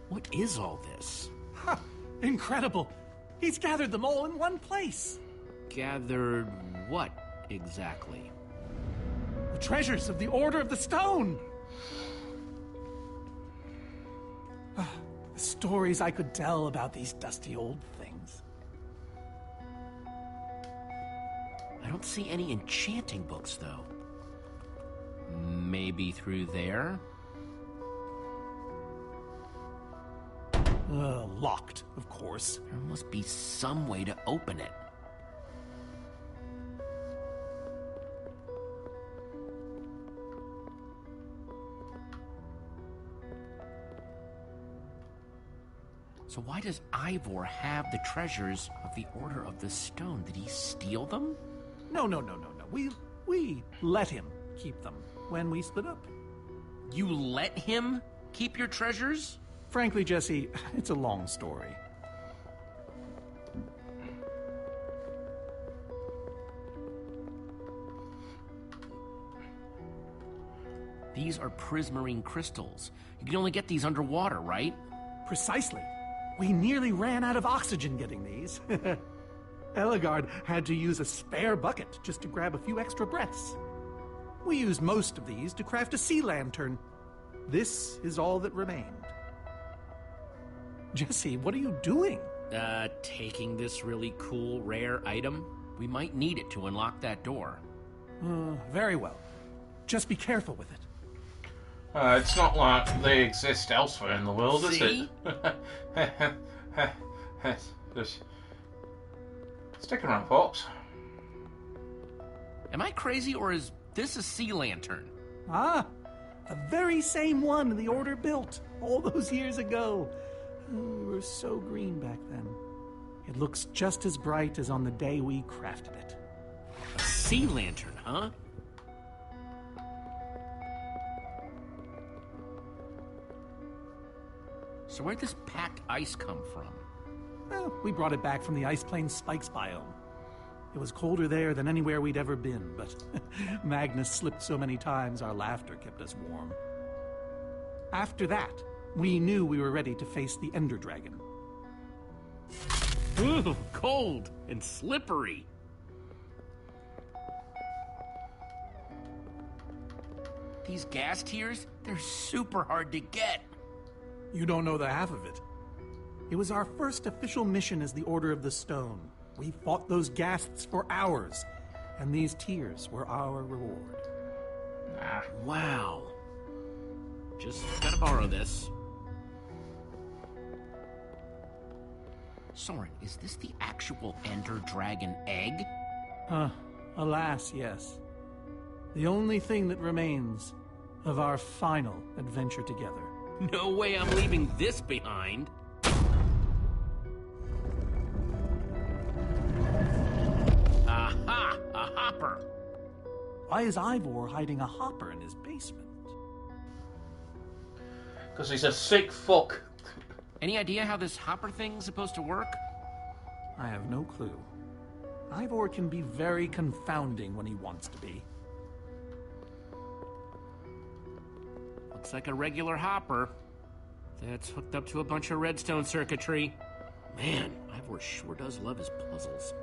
What is all this? Huh, incredible. He's gathered them all in one place. Gathered what exactly? The treasures of the Order of the Stone. The stories I could tell about these dusty old things. I don't see any enchanting books, though. Maybe through there? Locked, of course. There must be some way to open it. So why does Ivor have the treasures of the Order of the Stone? Did he steal them? No. We let him keep them when we split up. You let him keep your treasures? Frankly, Jesse, it's a long story. These are prismarine crystals. You can only get these underwater, right? Precisely. We nearly ran out of oxygen getting these. Ellegaard had to use a spare bucket just to grab a few extra breaths. We used most of these to craft a sea lantern. This is all that remained. Jesse, what are you doing? Taking this really cool, rare item. We might need it to unlock that door. Very well. Just be careful with it. It's not like they exist elsewhere in the world, is it? Just stick around, folks. Am I crazy, or is this is Sea Lantern. Ah, the very same one the Order built all those years ago. We were so green back then. It looks just as bright as on the day we crafted it. A Sea Lantern, huh? So where'd this packed ice come from? Well, we brought it back from the Ice Plains Spikes biome. It was colder there than anywhere we'd ever been, but Magnus slipped so many times our laughter kept us warm. After that, we knew we were ready to face the Ender Dragon. Ooh, cold and slippery. These gas tiers, they're super hard to get. You don't know the half of it. It was our first official mission as the Order of the Stone. We fought those ghasts for hours, and these tears were our reward. Wow. Just gotta borrow this. Soren, is this the actual Ender Dragon egg? Alas, yes. The only thing that remains of our final adventure together. No way I'm leaving this behind. Aha! A hopper! Why is Ivor hiding a hopper in his basement? Because he's a sick fuck. Any idea how this hopper thing's supposed to work? I have no clue. Ivor can be very confounding when he wants to be. Looks like a regular hopper. That's hooked up to a bunch of redstone circuitry. Man, Ivor sure does love his puzzles.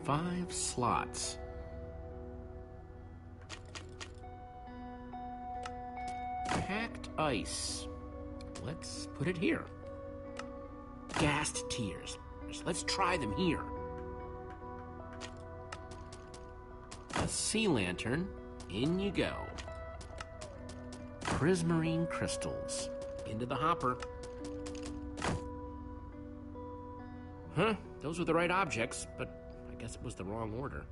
5 slots. Packed ice. Let's put it here. Gassed tears. Let's try them here. A sea lantern. In you go. Prismarine crystals. Into the hopper. Huh? Those were the right objects, but I guess it was the wrong order.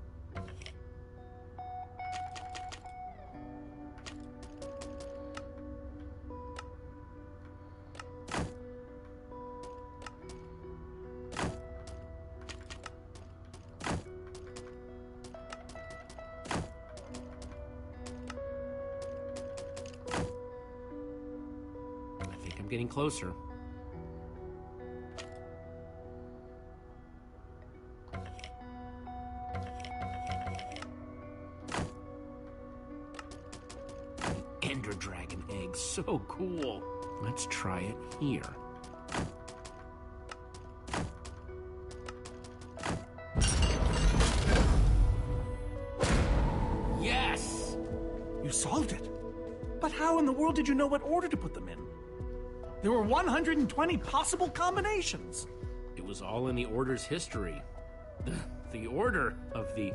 I think I'm getting closer. Ender Dragon egg, so cool. Let's try it here. Yes! You solved it. But how in the world did you know what order to put them in? There were 120 possible combinations. It was all in the Order's history. The order of the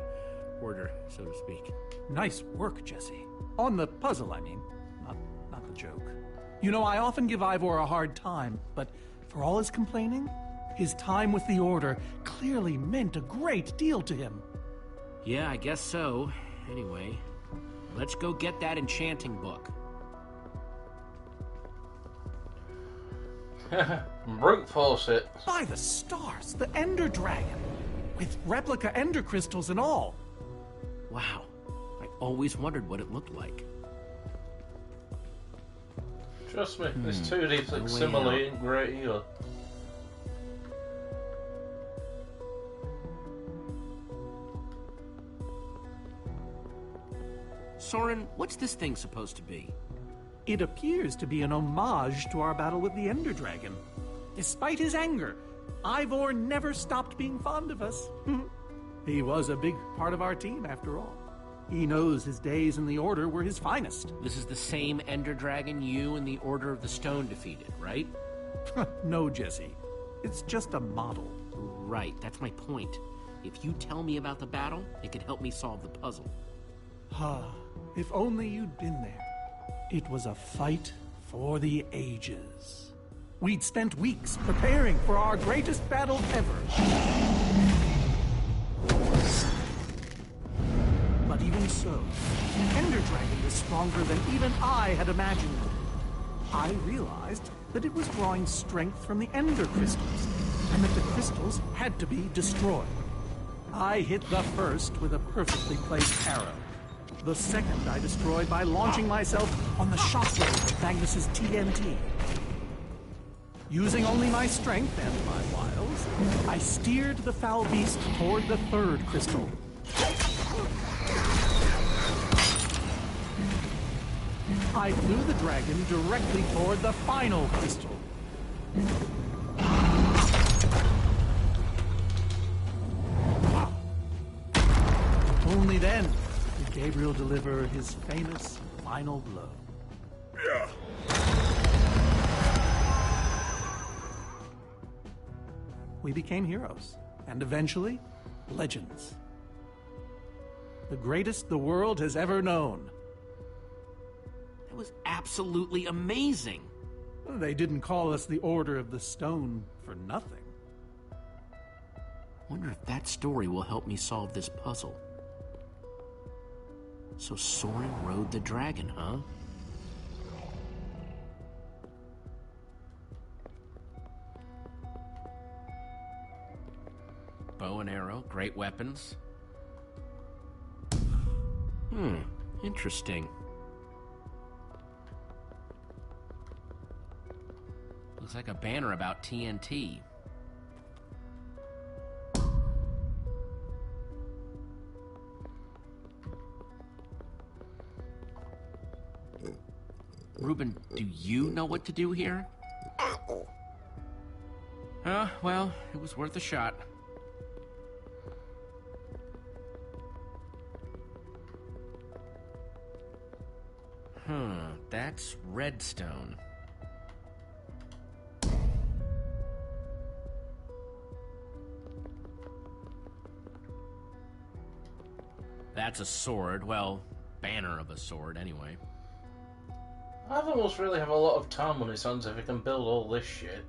Order, so to speak. Nice work, Jesse. On the puzzle, I mean. Not the joke. You know, I often give Ivor a hard time, but for all his complaining, his time with the Order clearly meant a great deal to him. Yeah, I guess so. Anyway, let's go get that enchanting book. Brute force it. By the stars, the Ender Dragon! With replica Ender crystals and all. Wow, I always wondered what it looked like. Trust me, this 2D facsimile ain't great either. Soren, what's this thing supposed to be? It appears to be an homage to our battle with the Ender Dragon. Despite his anger, Ivor never stopped being fond of us. He was a big part of our team, after all. He knows his days in the Order were his finest. This is the same Ender Dragon you and the Order of the Stone defeated, right? No, Jesse. It's just a model. Right, that's my point. If you tell me about the battle, it could help me solve the puzzle. If only you'd been there. It was a fight for the ages. We'd spent weeks preparing for our greatest battle ever. even so, the Ender Dragon is stronger than even I had imagined. I realized that it was drawing strength from the Ender Crystals, and that the crystals had to be destroyed. I hit the first with a perfectly placed arrow. The second I destroyed by launching myself on the shockwave of Magnus's TNT. Using only my strength and my wiles, I steered the foul beast toward the third crystal. I flew the dragon directly toward the final crystal. Only then did Gabriel deliver his famous final blow. Yeah. We became heroes, and eventually, legends. The greatest the world has ever known. That was absolutely amazing. They didn't call us the Order of the Stone for nothing. Wonder if that story will help me solve this puzzle. So Soren rode the dragon, huh? Bow and arrow, great weapons. Interesting. Looks like a banner about TNT. Reuben, do you know what to do here? Well, it was worth a shot. That's redstone. That's a sword. Well, banner of a sword, anyway. I'd almost really have a lot of time on his hands if he can build all this shit.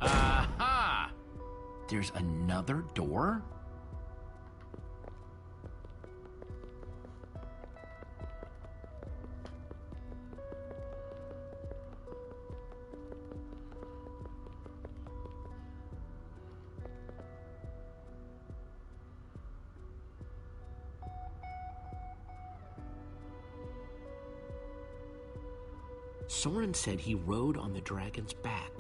Aha! There's another door? Soren said he rode on the dragon's back.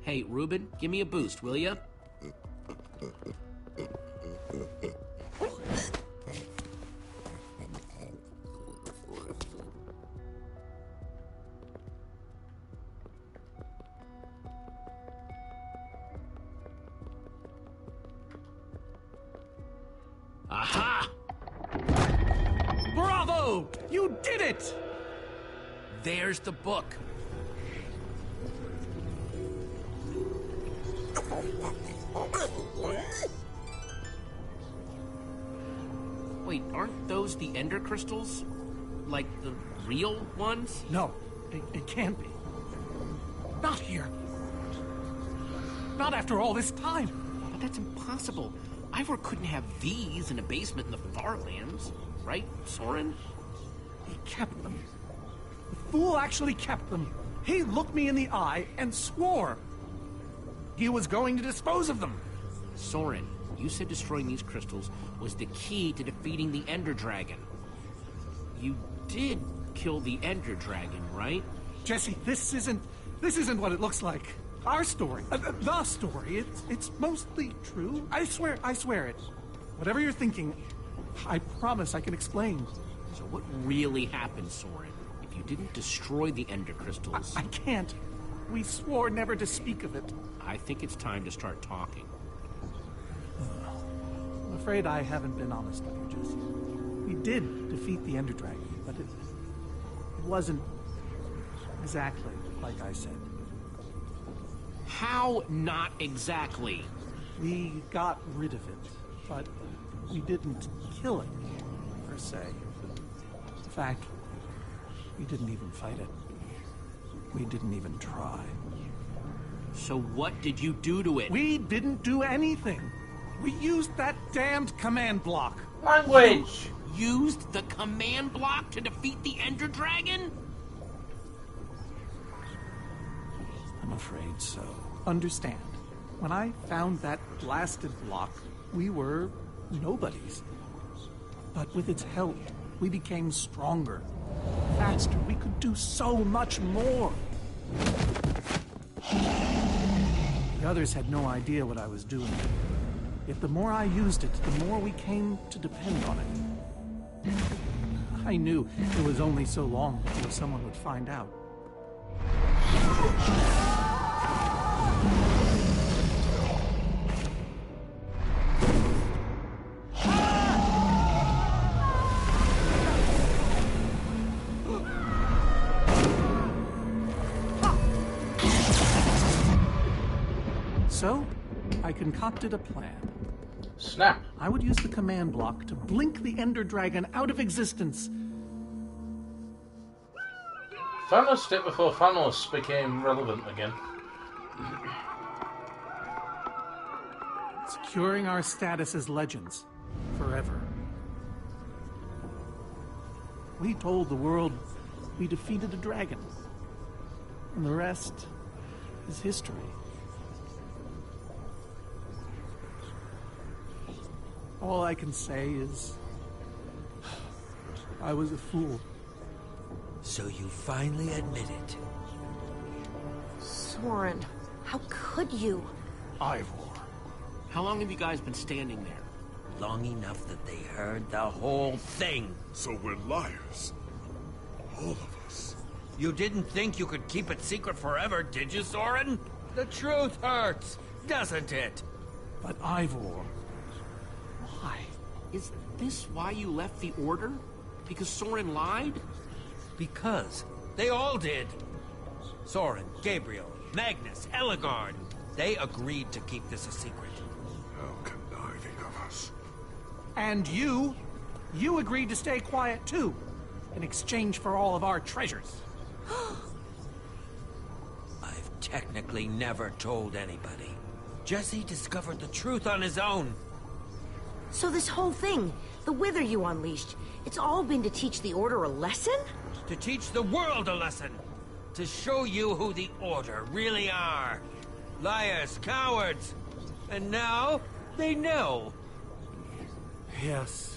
Hey, Reuben, give me a boost, will ya? Aha! Bravo! You did it! There's the book. Wait, aren't those the Ender Crystals? Like the real ones? No, it can't be. Not here. Not after all this time. But that's impossible. Ivor couldn't have these in a basement in the Farlands. Right, Soren? He kept them. The fool actually kept them. He looked me in the eye and swore he was going to dispose of them. Soren, you said destroying these crystals was the key to defeating the Ender Dragon. You did kill the Ender Dragon, right? Jesse, this isn't what it looks like. Our story, the story, it's mostly true. I swear it. Whatever you're thinking, I promise I can explain. So what really happened, Soren? If you didn't destroy the Ender Crystals... I can't. We swore never to speak of it. I think it's time to start talking. I'm afraid I haven't been honest with you, Jesse. We did defeat the Ender Dragon, but it wasn't exactly like I said. How not exactly? We got rid of it, but we didn't kill it, per se. In fact, we didn't even fight it. We didn't even try. So what did you do to it? We didn't do anything. We used that damned command block. Language! Used the command block to defeat the Ender Dragon? I'm afraid so. Understand, when I found that blasted block, we were nobodies. But with its help, we became stronger, faster. We could do so much more. The others had no idea what I was doing. Yet the more I used it, the more we came to depend on it. I knew it was only so long before someone would find out. So, I concocted a plan. Snap. I would use the command block to blink the Ender Dragon out of existence. Thanos did before Thanos became relevant again. Securing our status as legends forever. We told the world we defeated a dragon. And the rest is history. All I can say is, I was a fool. So you finally admit it. Soren, how could you? Ivor. How long have you guys been standing there? Long enough that they heard the whole thing. So we're liars. All of us. You didn't think you could keep it secret forever, did you, Soren? The truth hurts, doesn't it? But Ivor... why? Is this why you left the Order? Because Soren lied? Because they all did. Soren, Gabriel, Magnus, Ellegaard. They agreed to keep this a secret. How conniving of us. And you agreed to stay quiet too, in exchange for all of our treasures. I've technically never told anybody. Jesse discovered the truth on his own. So this whole thing, the Wither you unleashed, it's all been to teach the Order a lesson? To teach the world a lesson. To show you who the Order really are. Liars, cowards. And now, they know. Yes.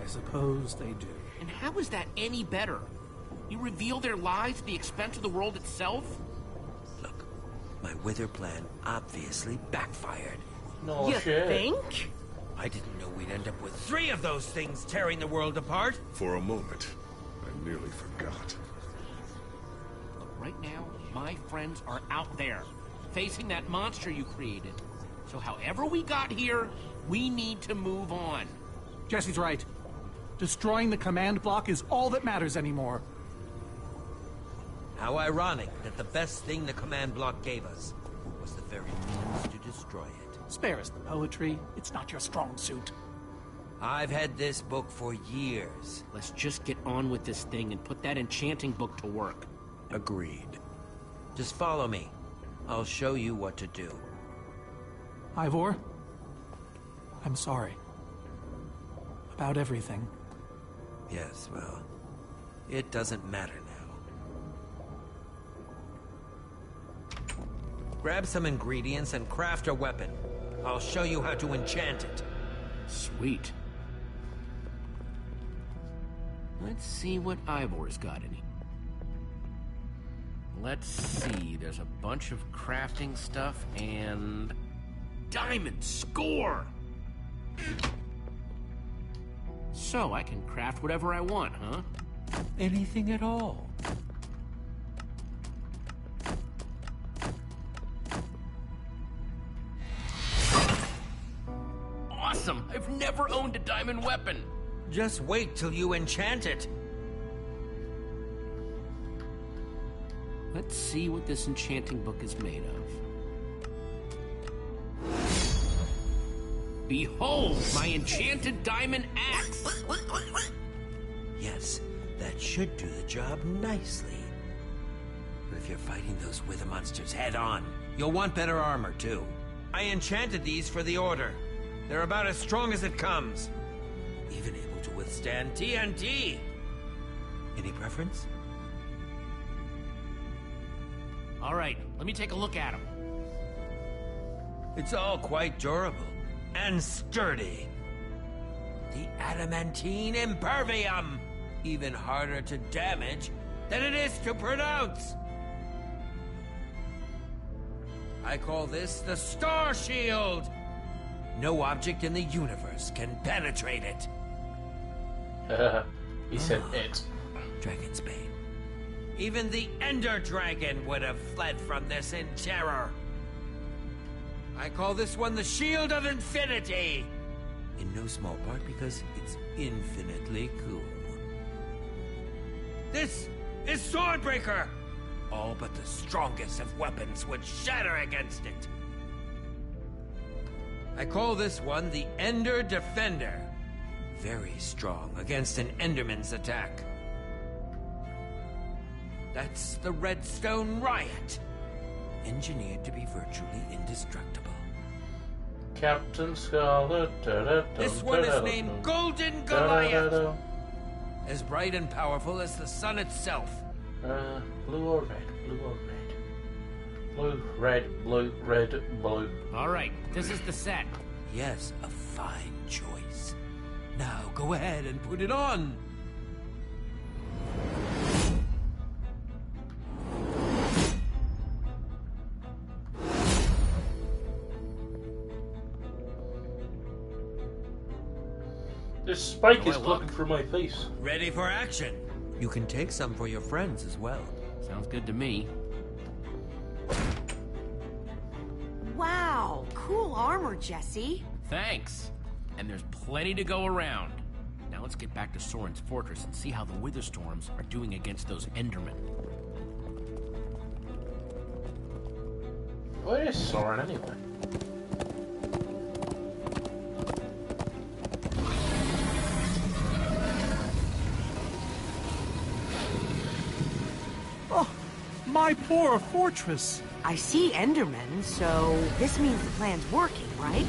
I suppose they do. And how is that any better? You reveal their lies at the expense of the world itself? Look, my Wither plan obviously backfired. No you shit. think? I didn't know we'd end up with 3 of those things tearing the world apart. For a moment, I nearly forgot. Look, right now, my friends are out there, facing that monster you created. So however we got here, we need to move on. Jesse's right. Destroying the command block is all that matters anymore. How ironic that the best thing the command block gave us was the very means to destroy it. Spare us the poetry. It's not your strong suit. I've had this book for years. Let's just get on with this thing and put that enchanting book to work. Agreed. Just follow me. I'll show you what to do. Ivor, I'm sorry. About everything. Yes, well, it doesn't matter now. Grab some ingredients and craft a weapon. I'll show you how to enchant it. Sweet. Let's see what Ivor's got in here. Let's see, there's a bunch of crafting stuff and... Diamond score! So I can craft whatever I want, huh? Anything at all. Awesome! I've never owned a diamond weapon! Just wait till you enchant it. Let's see what this enchanting book is made of. Behold, my enchanted diamond axe! Yes, that should do the job nicely. But if you're fighting those wither monsters head-on, you'll want better armor, too. I enchanted these for the Order. They're about as strong as it comes. Even able to withstand TNT. Any preference? All right, let me take a look at them. It's all quite durable and sturdy. The adamantine impervium. Even harder to damage than it is to pronounce. I call this the Star Shield. No object in the universe can penetrate it. He said it. Dragon's Bane. Even the Ender Dragon would have fled from this in terror. I call this one the Shield of Infinity. In no small part because it's infinitely cool. This is Swordbreaker. All but the strongest of weapons would shatter against it. I call this one the Ender Defender. Very strong against an Enderman's attack. That's the Redstone Riot. Engineered to be virtually indestructible. Captain Scarlet. This one is named Golden Goliath. As bright and powerful as the sun itself. Blue or red? Blue or red? Blue, red, blue, red, blue. All right, this is the set. Yes, a fine choice. Now go ahead and put it on. This spike is looking through my face. Ready for action. You can take some for your friends as well. Sounds good to me. Wow, cool armor, Jesse. Thanks. And there's plenty to go around. Now let's get back to Soren's fortress and see how the Witherstorms are doing against those Endermen. Where is Soren anyway? My poor fortress. I see Endermen, so this means the plan's working, right?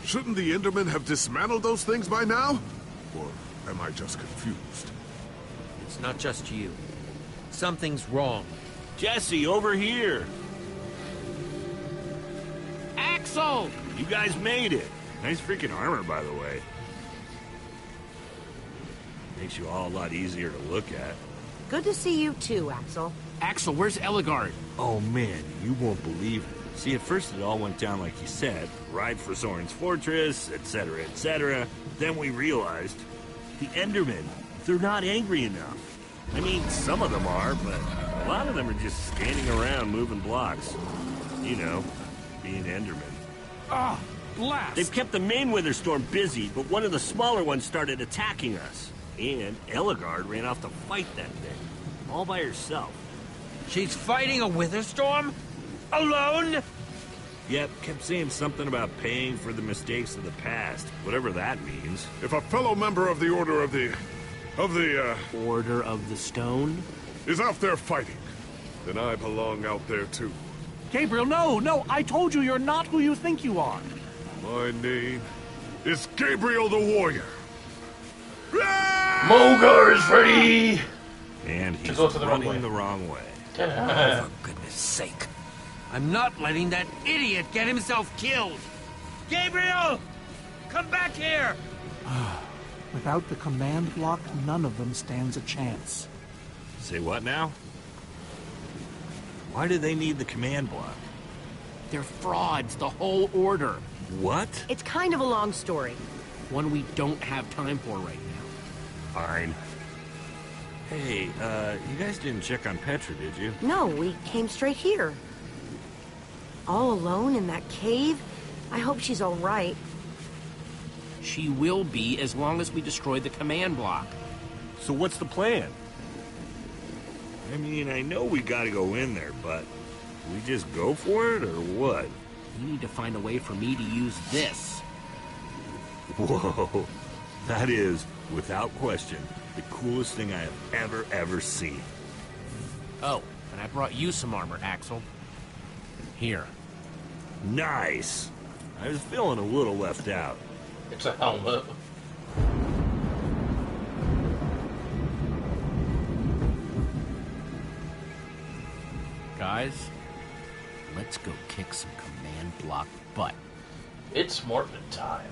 Shouldn't the Endermen have dismantled those things by now? Or am I just confused? It's not just you. Something's wrong. Jesse, over here! Axel! You guys made it! Nice freaking armor, by the way. Makes you all a lot easier to look at. Good to see you too, Axel. Axel, where's Ellegaard? Oh man, you won't believe it. See, at first it all went down like you said. Ride for Soren's fortress, etc., etc. Then we realized the Endermen, they're not angry enough. I mean, some of them are, but a lot of them are just standing around moving blocks. You know, being Endermen. Ah, blast! They've kept the main Witherstorm busy, but one of the smaller ones started attacking us. And Ellegaard ran off to fight that thing, all by herself. She's fighting a Witherstorm? Alone? Yep, kept saying something about paying for the mistakes of the past, whatever that means. If a fellow member of the Order of the Order of the Stone? is out there fighting, then I belong out there too. Gabriel, no, I told you you're not who you think you are. My name is Gabriel the Warrior. Mogar is ready! And he's go to the wrong running way. the wrong way. For goodness sake. I'm not letting that idiot get himself killed. Gabriel! Come back here! Without the command block, none of them stands a chance. Say what now? Why do they need the command block? They're frauds, the whole Order. What? It's kind of a long story. One we don't have time for right now. Fine. Hey, you guys didn't check on Petra, did you? No, we came straight here. All alone in that cave? I hope she's all right. She will be as long as we destroy the command block. So what's the plan? I mean, I know we gotta go in there, but we just go for it, or what? We need to find a way for me to use this. Whoa. That is, without question, the coolest thing I have ever seen. Oh, And I brought you some armor, Axel. Here. Nice. I was feeling a little left out. It's a helmet. Guys, let's go kick some command block butt. It's Morton time.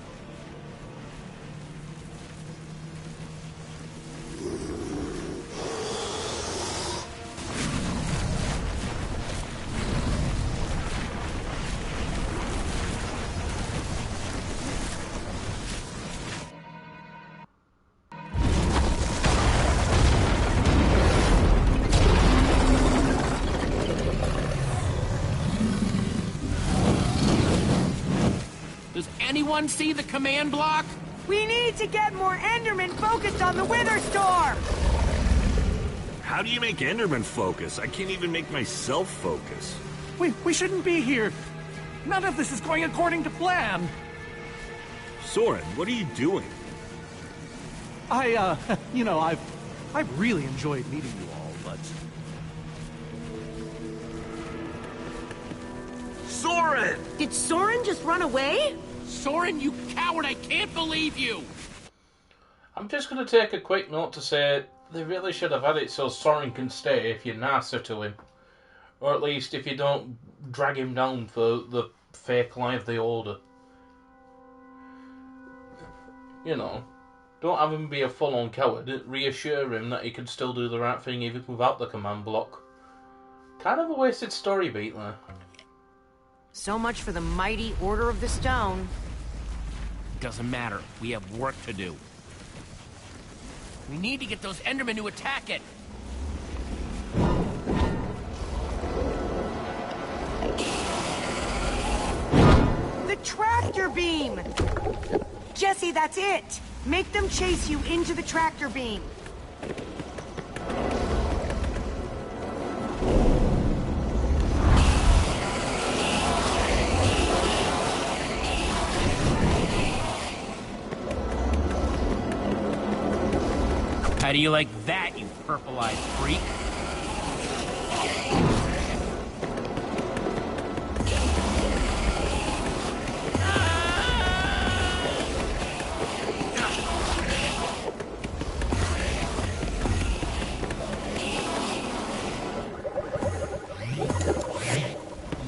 Does anyone see the command block? We need to get more Endermen focused on the Wither Storm! How do you make Enderman focus? I can't even make myself focus. We shouldn't be here. None of this is going according to plan. Soren, what are you doing? You know, I've really enjoyed meeting you all, but... Soren! Did Soren just run away? Soren, you coward! I can't believe you! I'm just going to take a quick note to say they really should have had it so Soren can stay if you're nicer to him. Or at least if you don't drag him down for the fake lie of the Order. You know, don't have him be a full-on coward. Reassure him that he can still do the right thing even without the command block. Kind of a wasted story beat there. So much for the mighty Order of the Stone. Doesn't matter. We have work to do. We need to get those Endermen to attack it. The tractor beam! Jesse, that's it! Make them chase you into the tractor beam. How do you like that, you purple-eyed freak?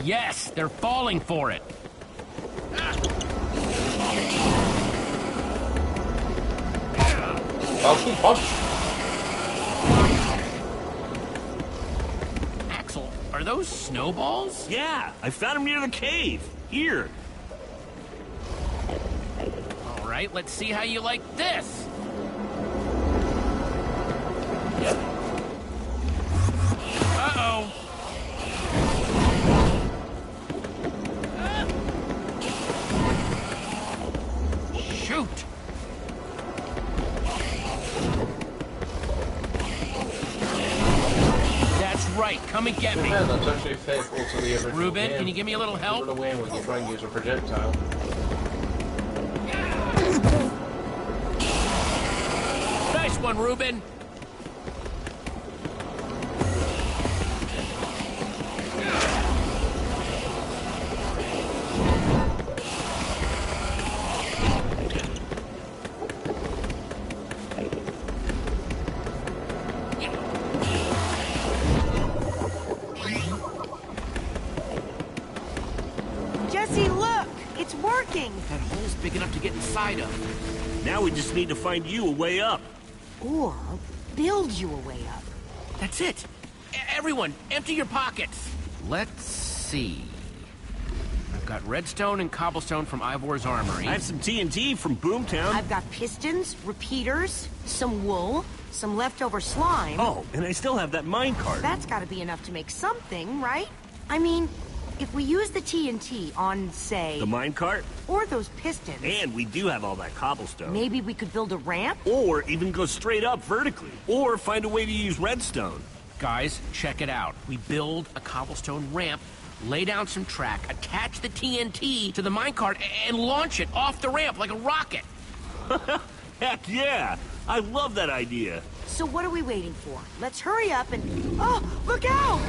Yes, they're falling for it. Falcon punch. Axel, are those snowballs? Yeah, I found them near the cave. Here. All right, let's see how you like this. Uh-oh. Shoot. That's right, come and get me. Yeah, that's actually faithful to the original Ruben, game. can you give me a little help? Run away when you try and use a projectile. Nice one, Ruben. Jesse, look! It's working! That hole's big enough to get inside of. Now we just need to find you a way up. Or build you a way up. That's it. Everyone, empty your pockets. Let's see. I've got redstone and cobblestone from Ivor's armory. I have some TNT from Boomtown. I've got pistons, repeaters, some wool, some leftover slime. Oh, and I still have that minecart. That's gotta be enough to make something, right? I mean, if we use the TNT on, say... The minecart? Or those pistons... And we do have all that cobblestone. Maybe we could build a ramp? Or even go straight up vertically. Or find a way to use redstone. Guys, check it out. We build a cobblestone ramp, lay down some track, attach the TNT to the minecart, and launch it off the ramp like a rocket. Heck yeah! I love that idea. So what are we waiting for? Let's hurry up and... Oh, Look out!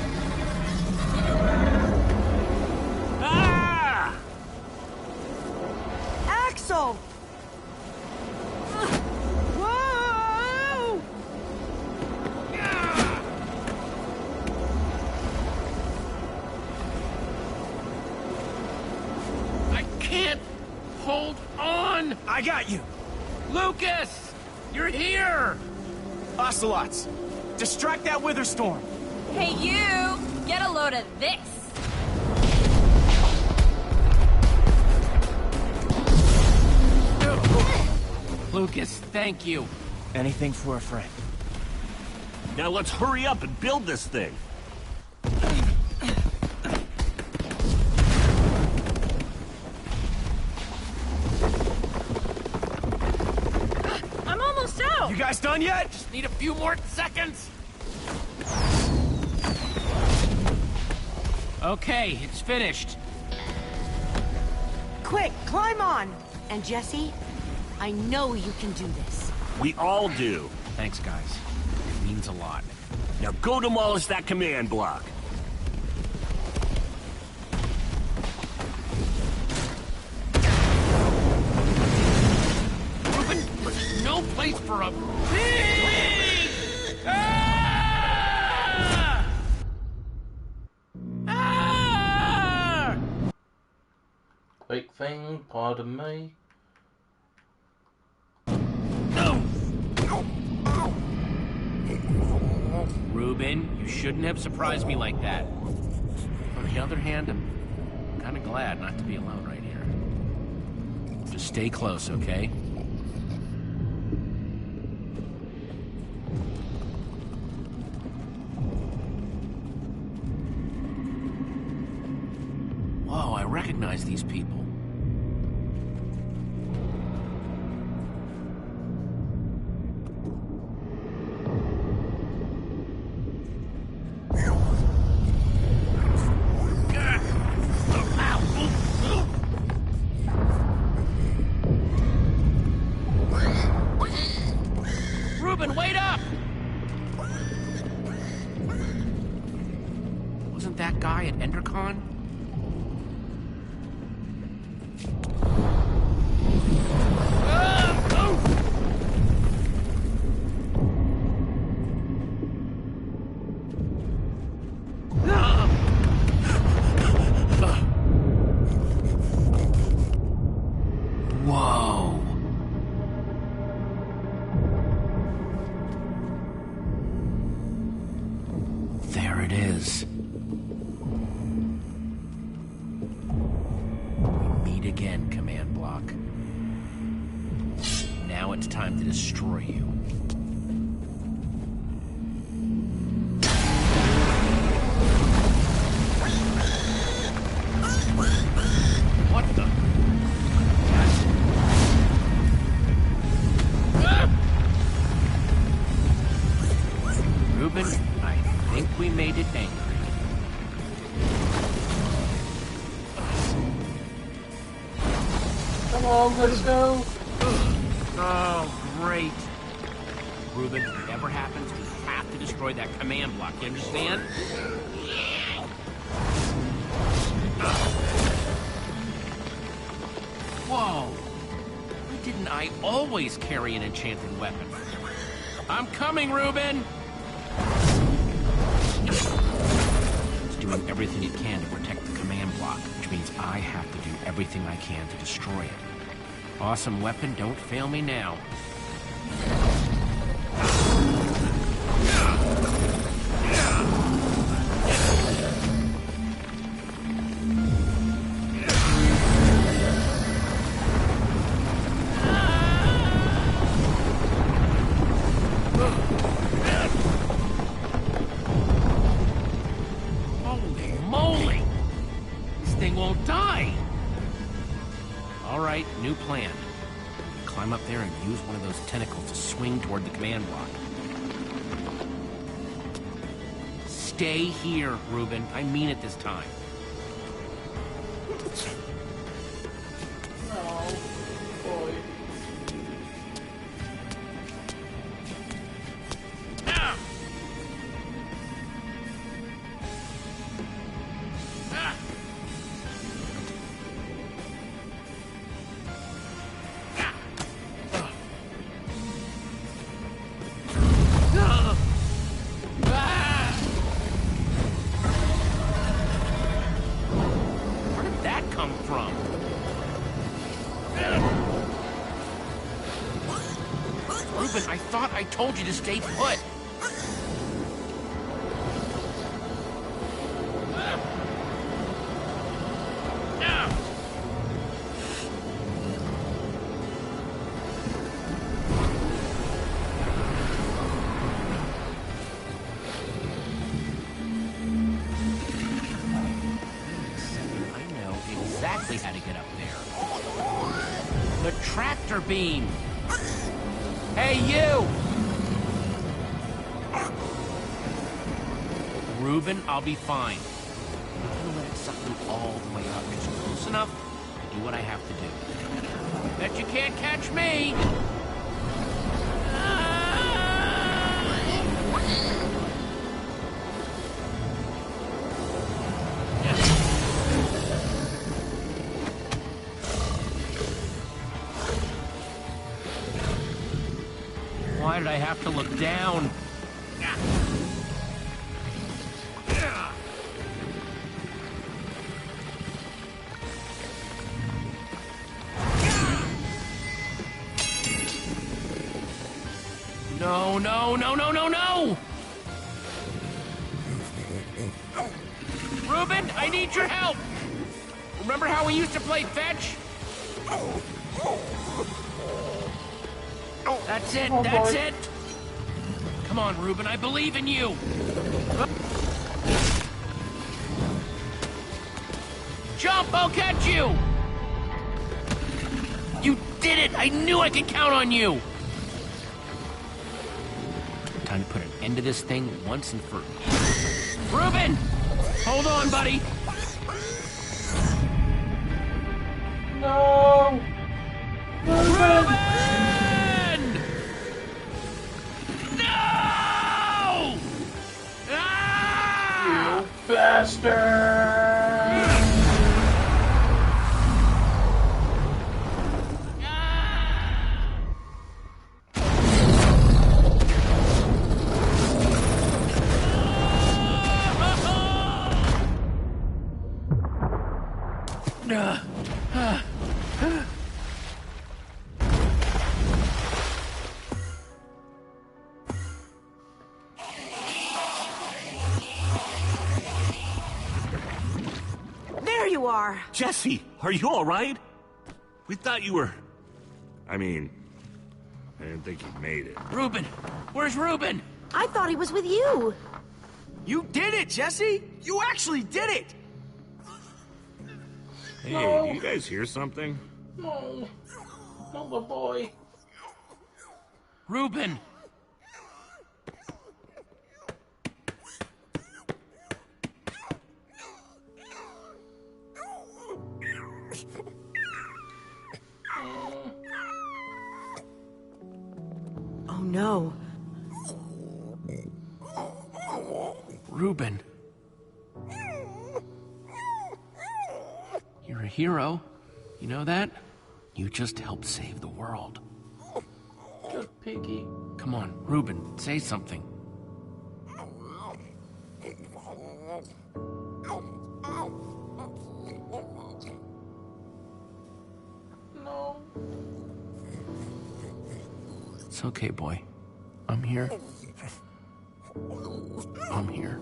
Ah! Axel! Whoa! I can't hold on! I got you! Lucas! You're here! Ocelots! Distract that Wither Storm! Hey, you! Get a load of this! Lucas, thank you. Anything for a friend. Now let's hurry up and build this thing. I'm almost out! You guys done yet? Just need a few more seconds. Okay, it's finished. Quick, climb on! And Jesse, I know you can do this. We all do. Thanks, guys. It means a lot. Now go demolish that command block. Ruben, there's no place for a pig! Ah! Ah! Big thing, pardon me. Ruben, you shouldn't have surprised me like that. On the other hand, I'm kind of glad not to be alone right here. Just stay close, okay? Whoa, I recognize these people. Ruben, wait up! Wasn't that guy at Endercon? Whoa. There it is. We meet again, Command Block. Now it's time to destroy you. What the? Ruben, I think we made it angry. Come on, let's go. Oh, great. Ruben, whatever happens, we have to destroy that command block, you understand? Whoa! Why didn't I always carry an enchanted weapon? I'm coming, Ruben! It's doing everything it can to protect the command block, which means I have to do everything I can to destroy it. Awesome weapon, don't fail me now. Holy moly! This thing won't die! Alright, new plan. Climb up there and use one of those tentacles to swing toward the command block. Stay here, Ruben. I mean it this time. Oh, boy. come from? Reuben, I thought I told you to stay put. Exactly how to get up there. The tractor beam. Hey, you! Reuben, I'll be fine. I'm gonna let it suck you all the way up. Just close enough to do what I have to do. Bet you can't catch me! Why did I have to look down? No, no, no, no, no, no! Reuben, I need your help! Remember how we used to play fetch? That's it, that's it! Come on, Reuben, I believe in you! Jump, I'll catch you! You did it! I knew I could count on you! Time to put an end to this thing once and for all. Reuben! Hold on, buddy! No! Reuben! No! Ah! You bastard! There you are! Jesse, are you all right? We thought you were... I mean, I didn't think you made it. Reuben! Where's Reuben? I thought he was with you! You did it, Jesse! You actually did it! Hey, No. do you guys hear something? No. Not the boy. Reuben! Oh no. Reuben. You're a hero. You know that? You just helped save the world. Good piggy. Come on, Reuben, say something. No. It's okay, boy. I'm here. I'm here.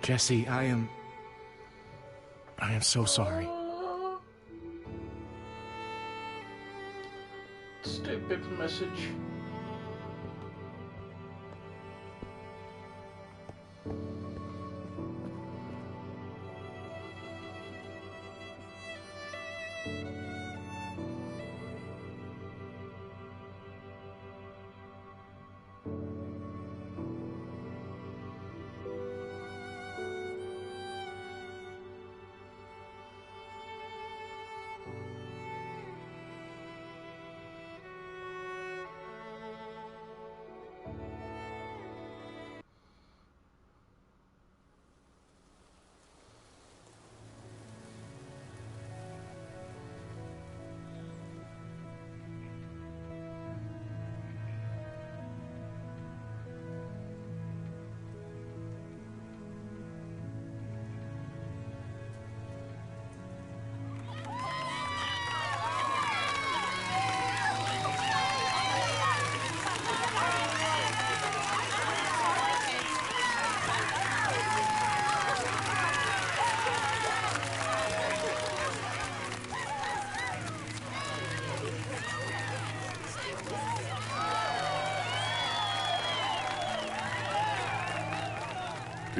Jesse, I am so sorry. Stupid message.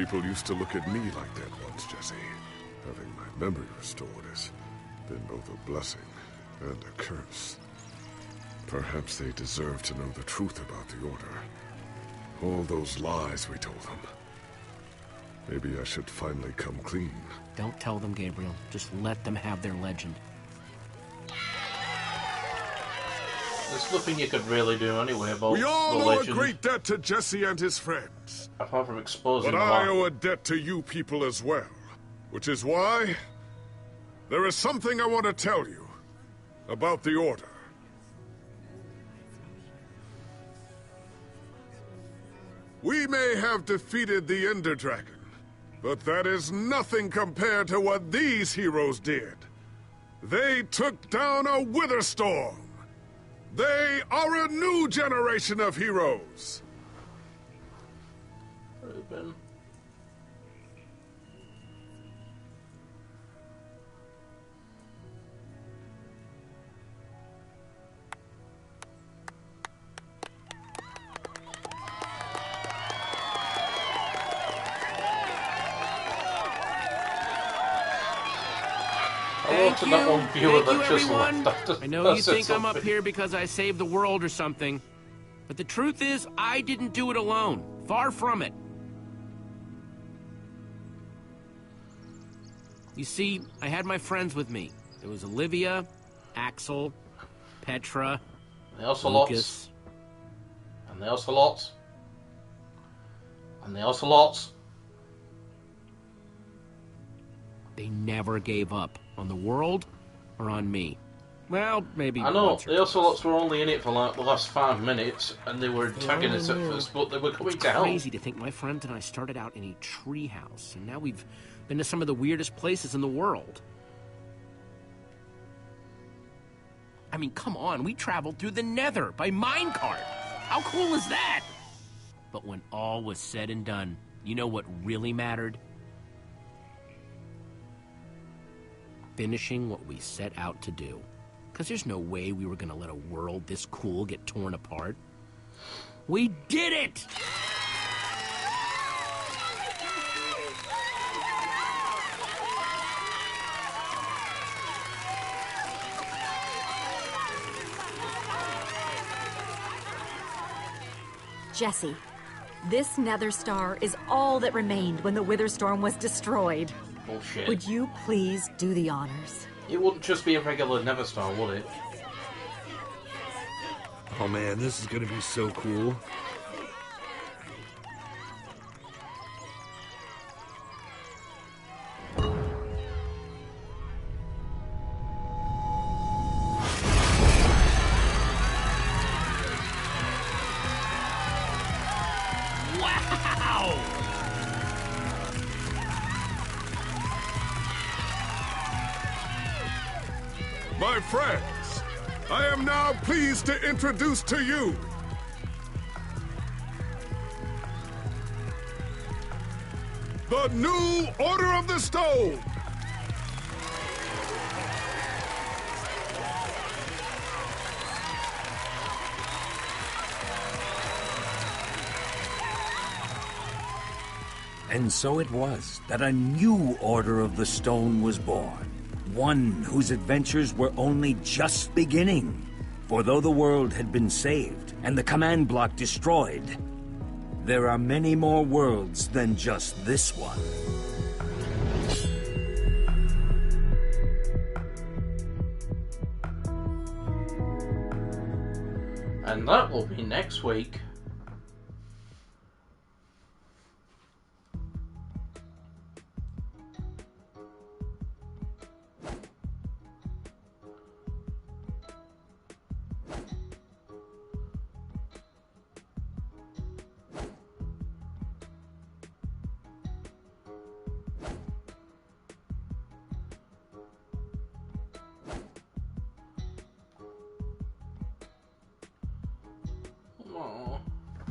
People used to look at me like that once, Jesse. Having my memory restored has been both a blessing and a curse. Perhaps they deserve to know the truth about the Order. All those lies we told them. Maybe I should finally come clean. Don't tell them, Gabriel. Just let them have their legend. There's nothing you could really do anyway about We all the owe legend. a great debt to Jesse and his friends. Apart from exposing But the I lie. owe a debt to you people as well. Which is why there is something I want to tell you about the Order. We may have defeated the Ender Dragon, but that is nothing compared to what these heroes did. They took down a Witherstorm. They are a new generation of heroes. Ruben. Thank you. That one viewer Thank you, that just everyone. left after I know you I said think I'm up something. here because I saved the world or something, but the truth is, I didn't do it alone. Far from it. You see, I had my friends with me. There was Olivia, Axel, Petra, The Ocelots. Lucas. And the Ocelots. And the Ocelots. They never gave up on the world or on me. Well, maybe I know, once or the twice. Ocelots were only in it for like the last 5 minutes, and they were antagonists at first, but they were coming It's to help. crazy to think my friends and I started out in a treehouse, and now we've been to some of the weirdest places in the world. I mean, come on, we traveled through the Nether by minecart. How cool is that? But when all was said and done, you know what really mattered? Finishing what we set out to do. Because there's no way we were going to let a world this cool get torn apart. We did it! Jesse, this Nether Star is all that remained when the Witherstorm was destroyed. Bullshit. Would you please do the honors? It wouldn't just be a regular Neverstar, would it? Oh man, this is gonna be so cool. Wow! My friends, I am now pleased to introduce to you the new Order of the Stone. And so it was that a new Order of the Stone was born. One whose adventures were only just beginning. For though the world had been saved and the command block destroyed, there are many more worlds than just this one. And that will be next week. Aw,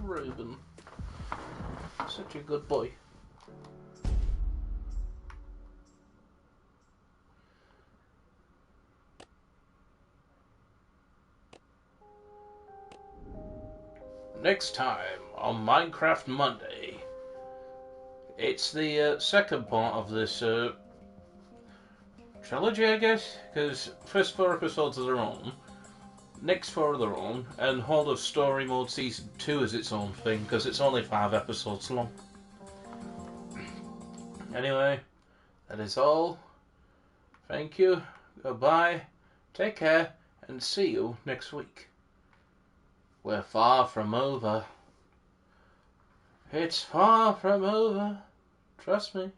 Reuben. Such a good boy. Next time on Minecraft Monday. It's the second part of this trilogy, I guess, because first 4 episodes are their own, next 4 are their own, and Hall of Story Mode Season 2 is its own thing, because it's only 5 episodes long. Anyway, that is all. Thank you, goodbye, take care, and see you next week. We're far from over. It's far from over. Trust me.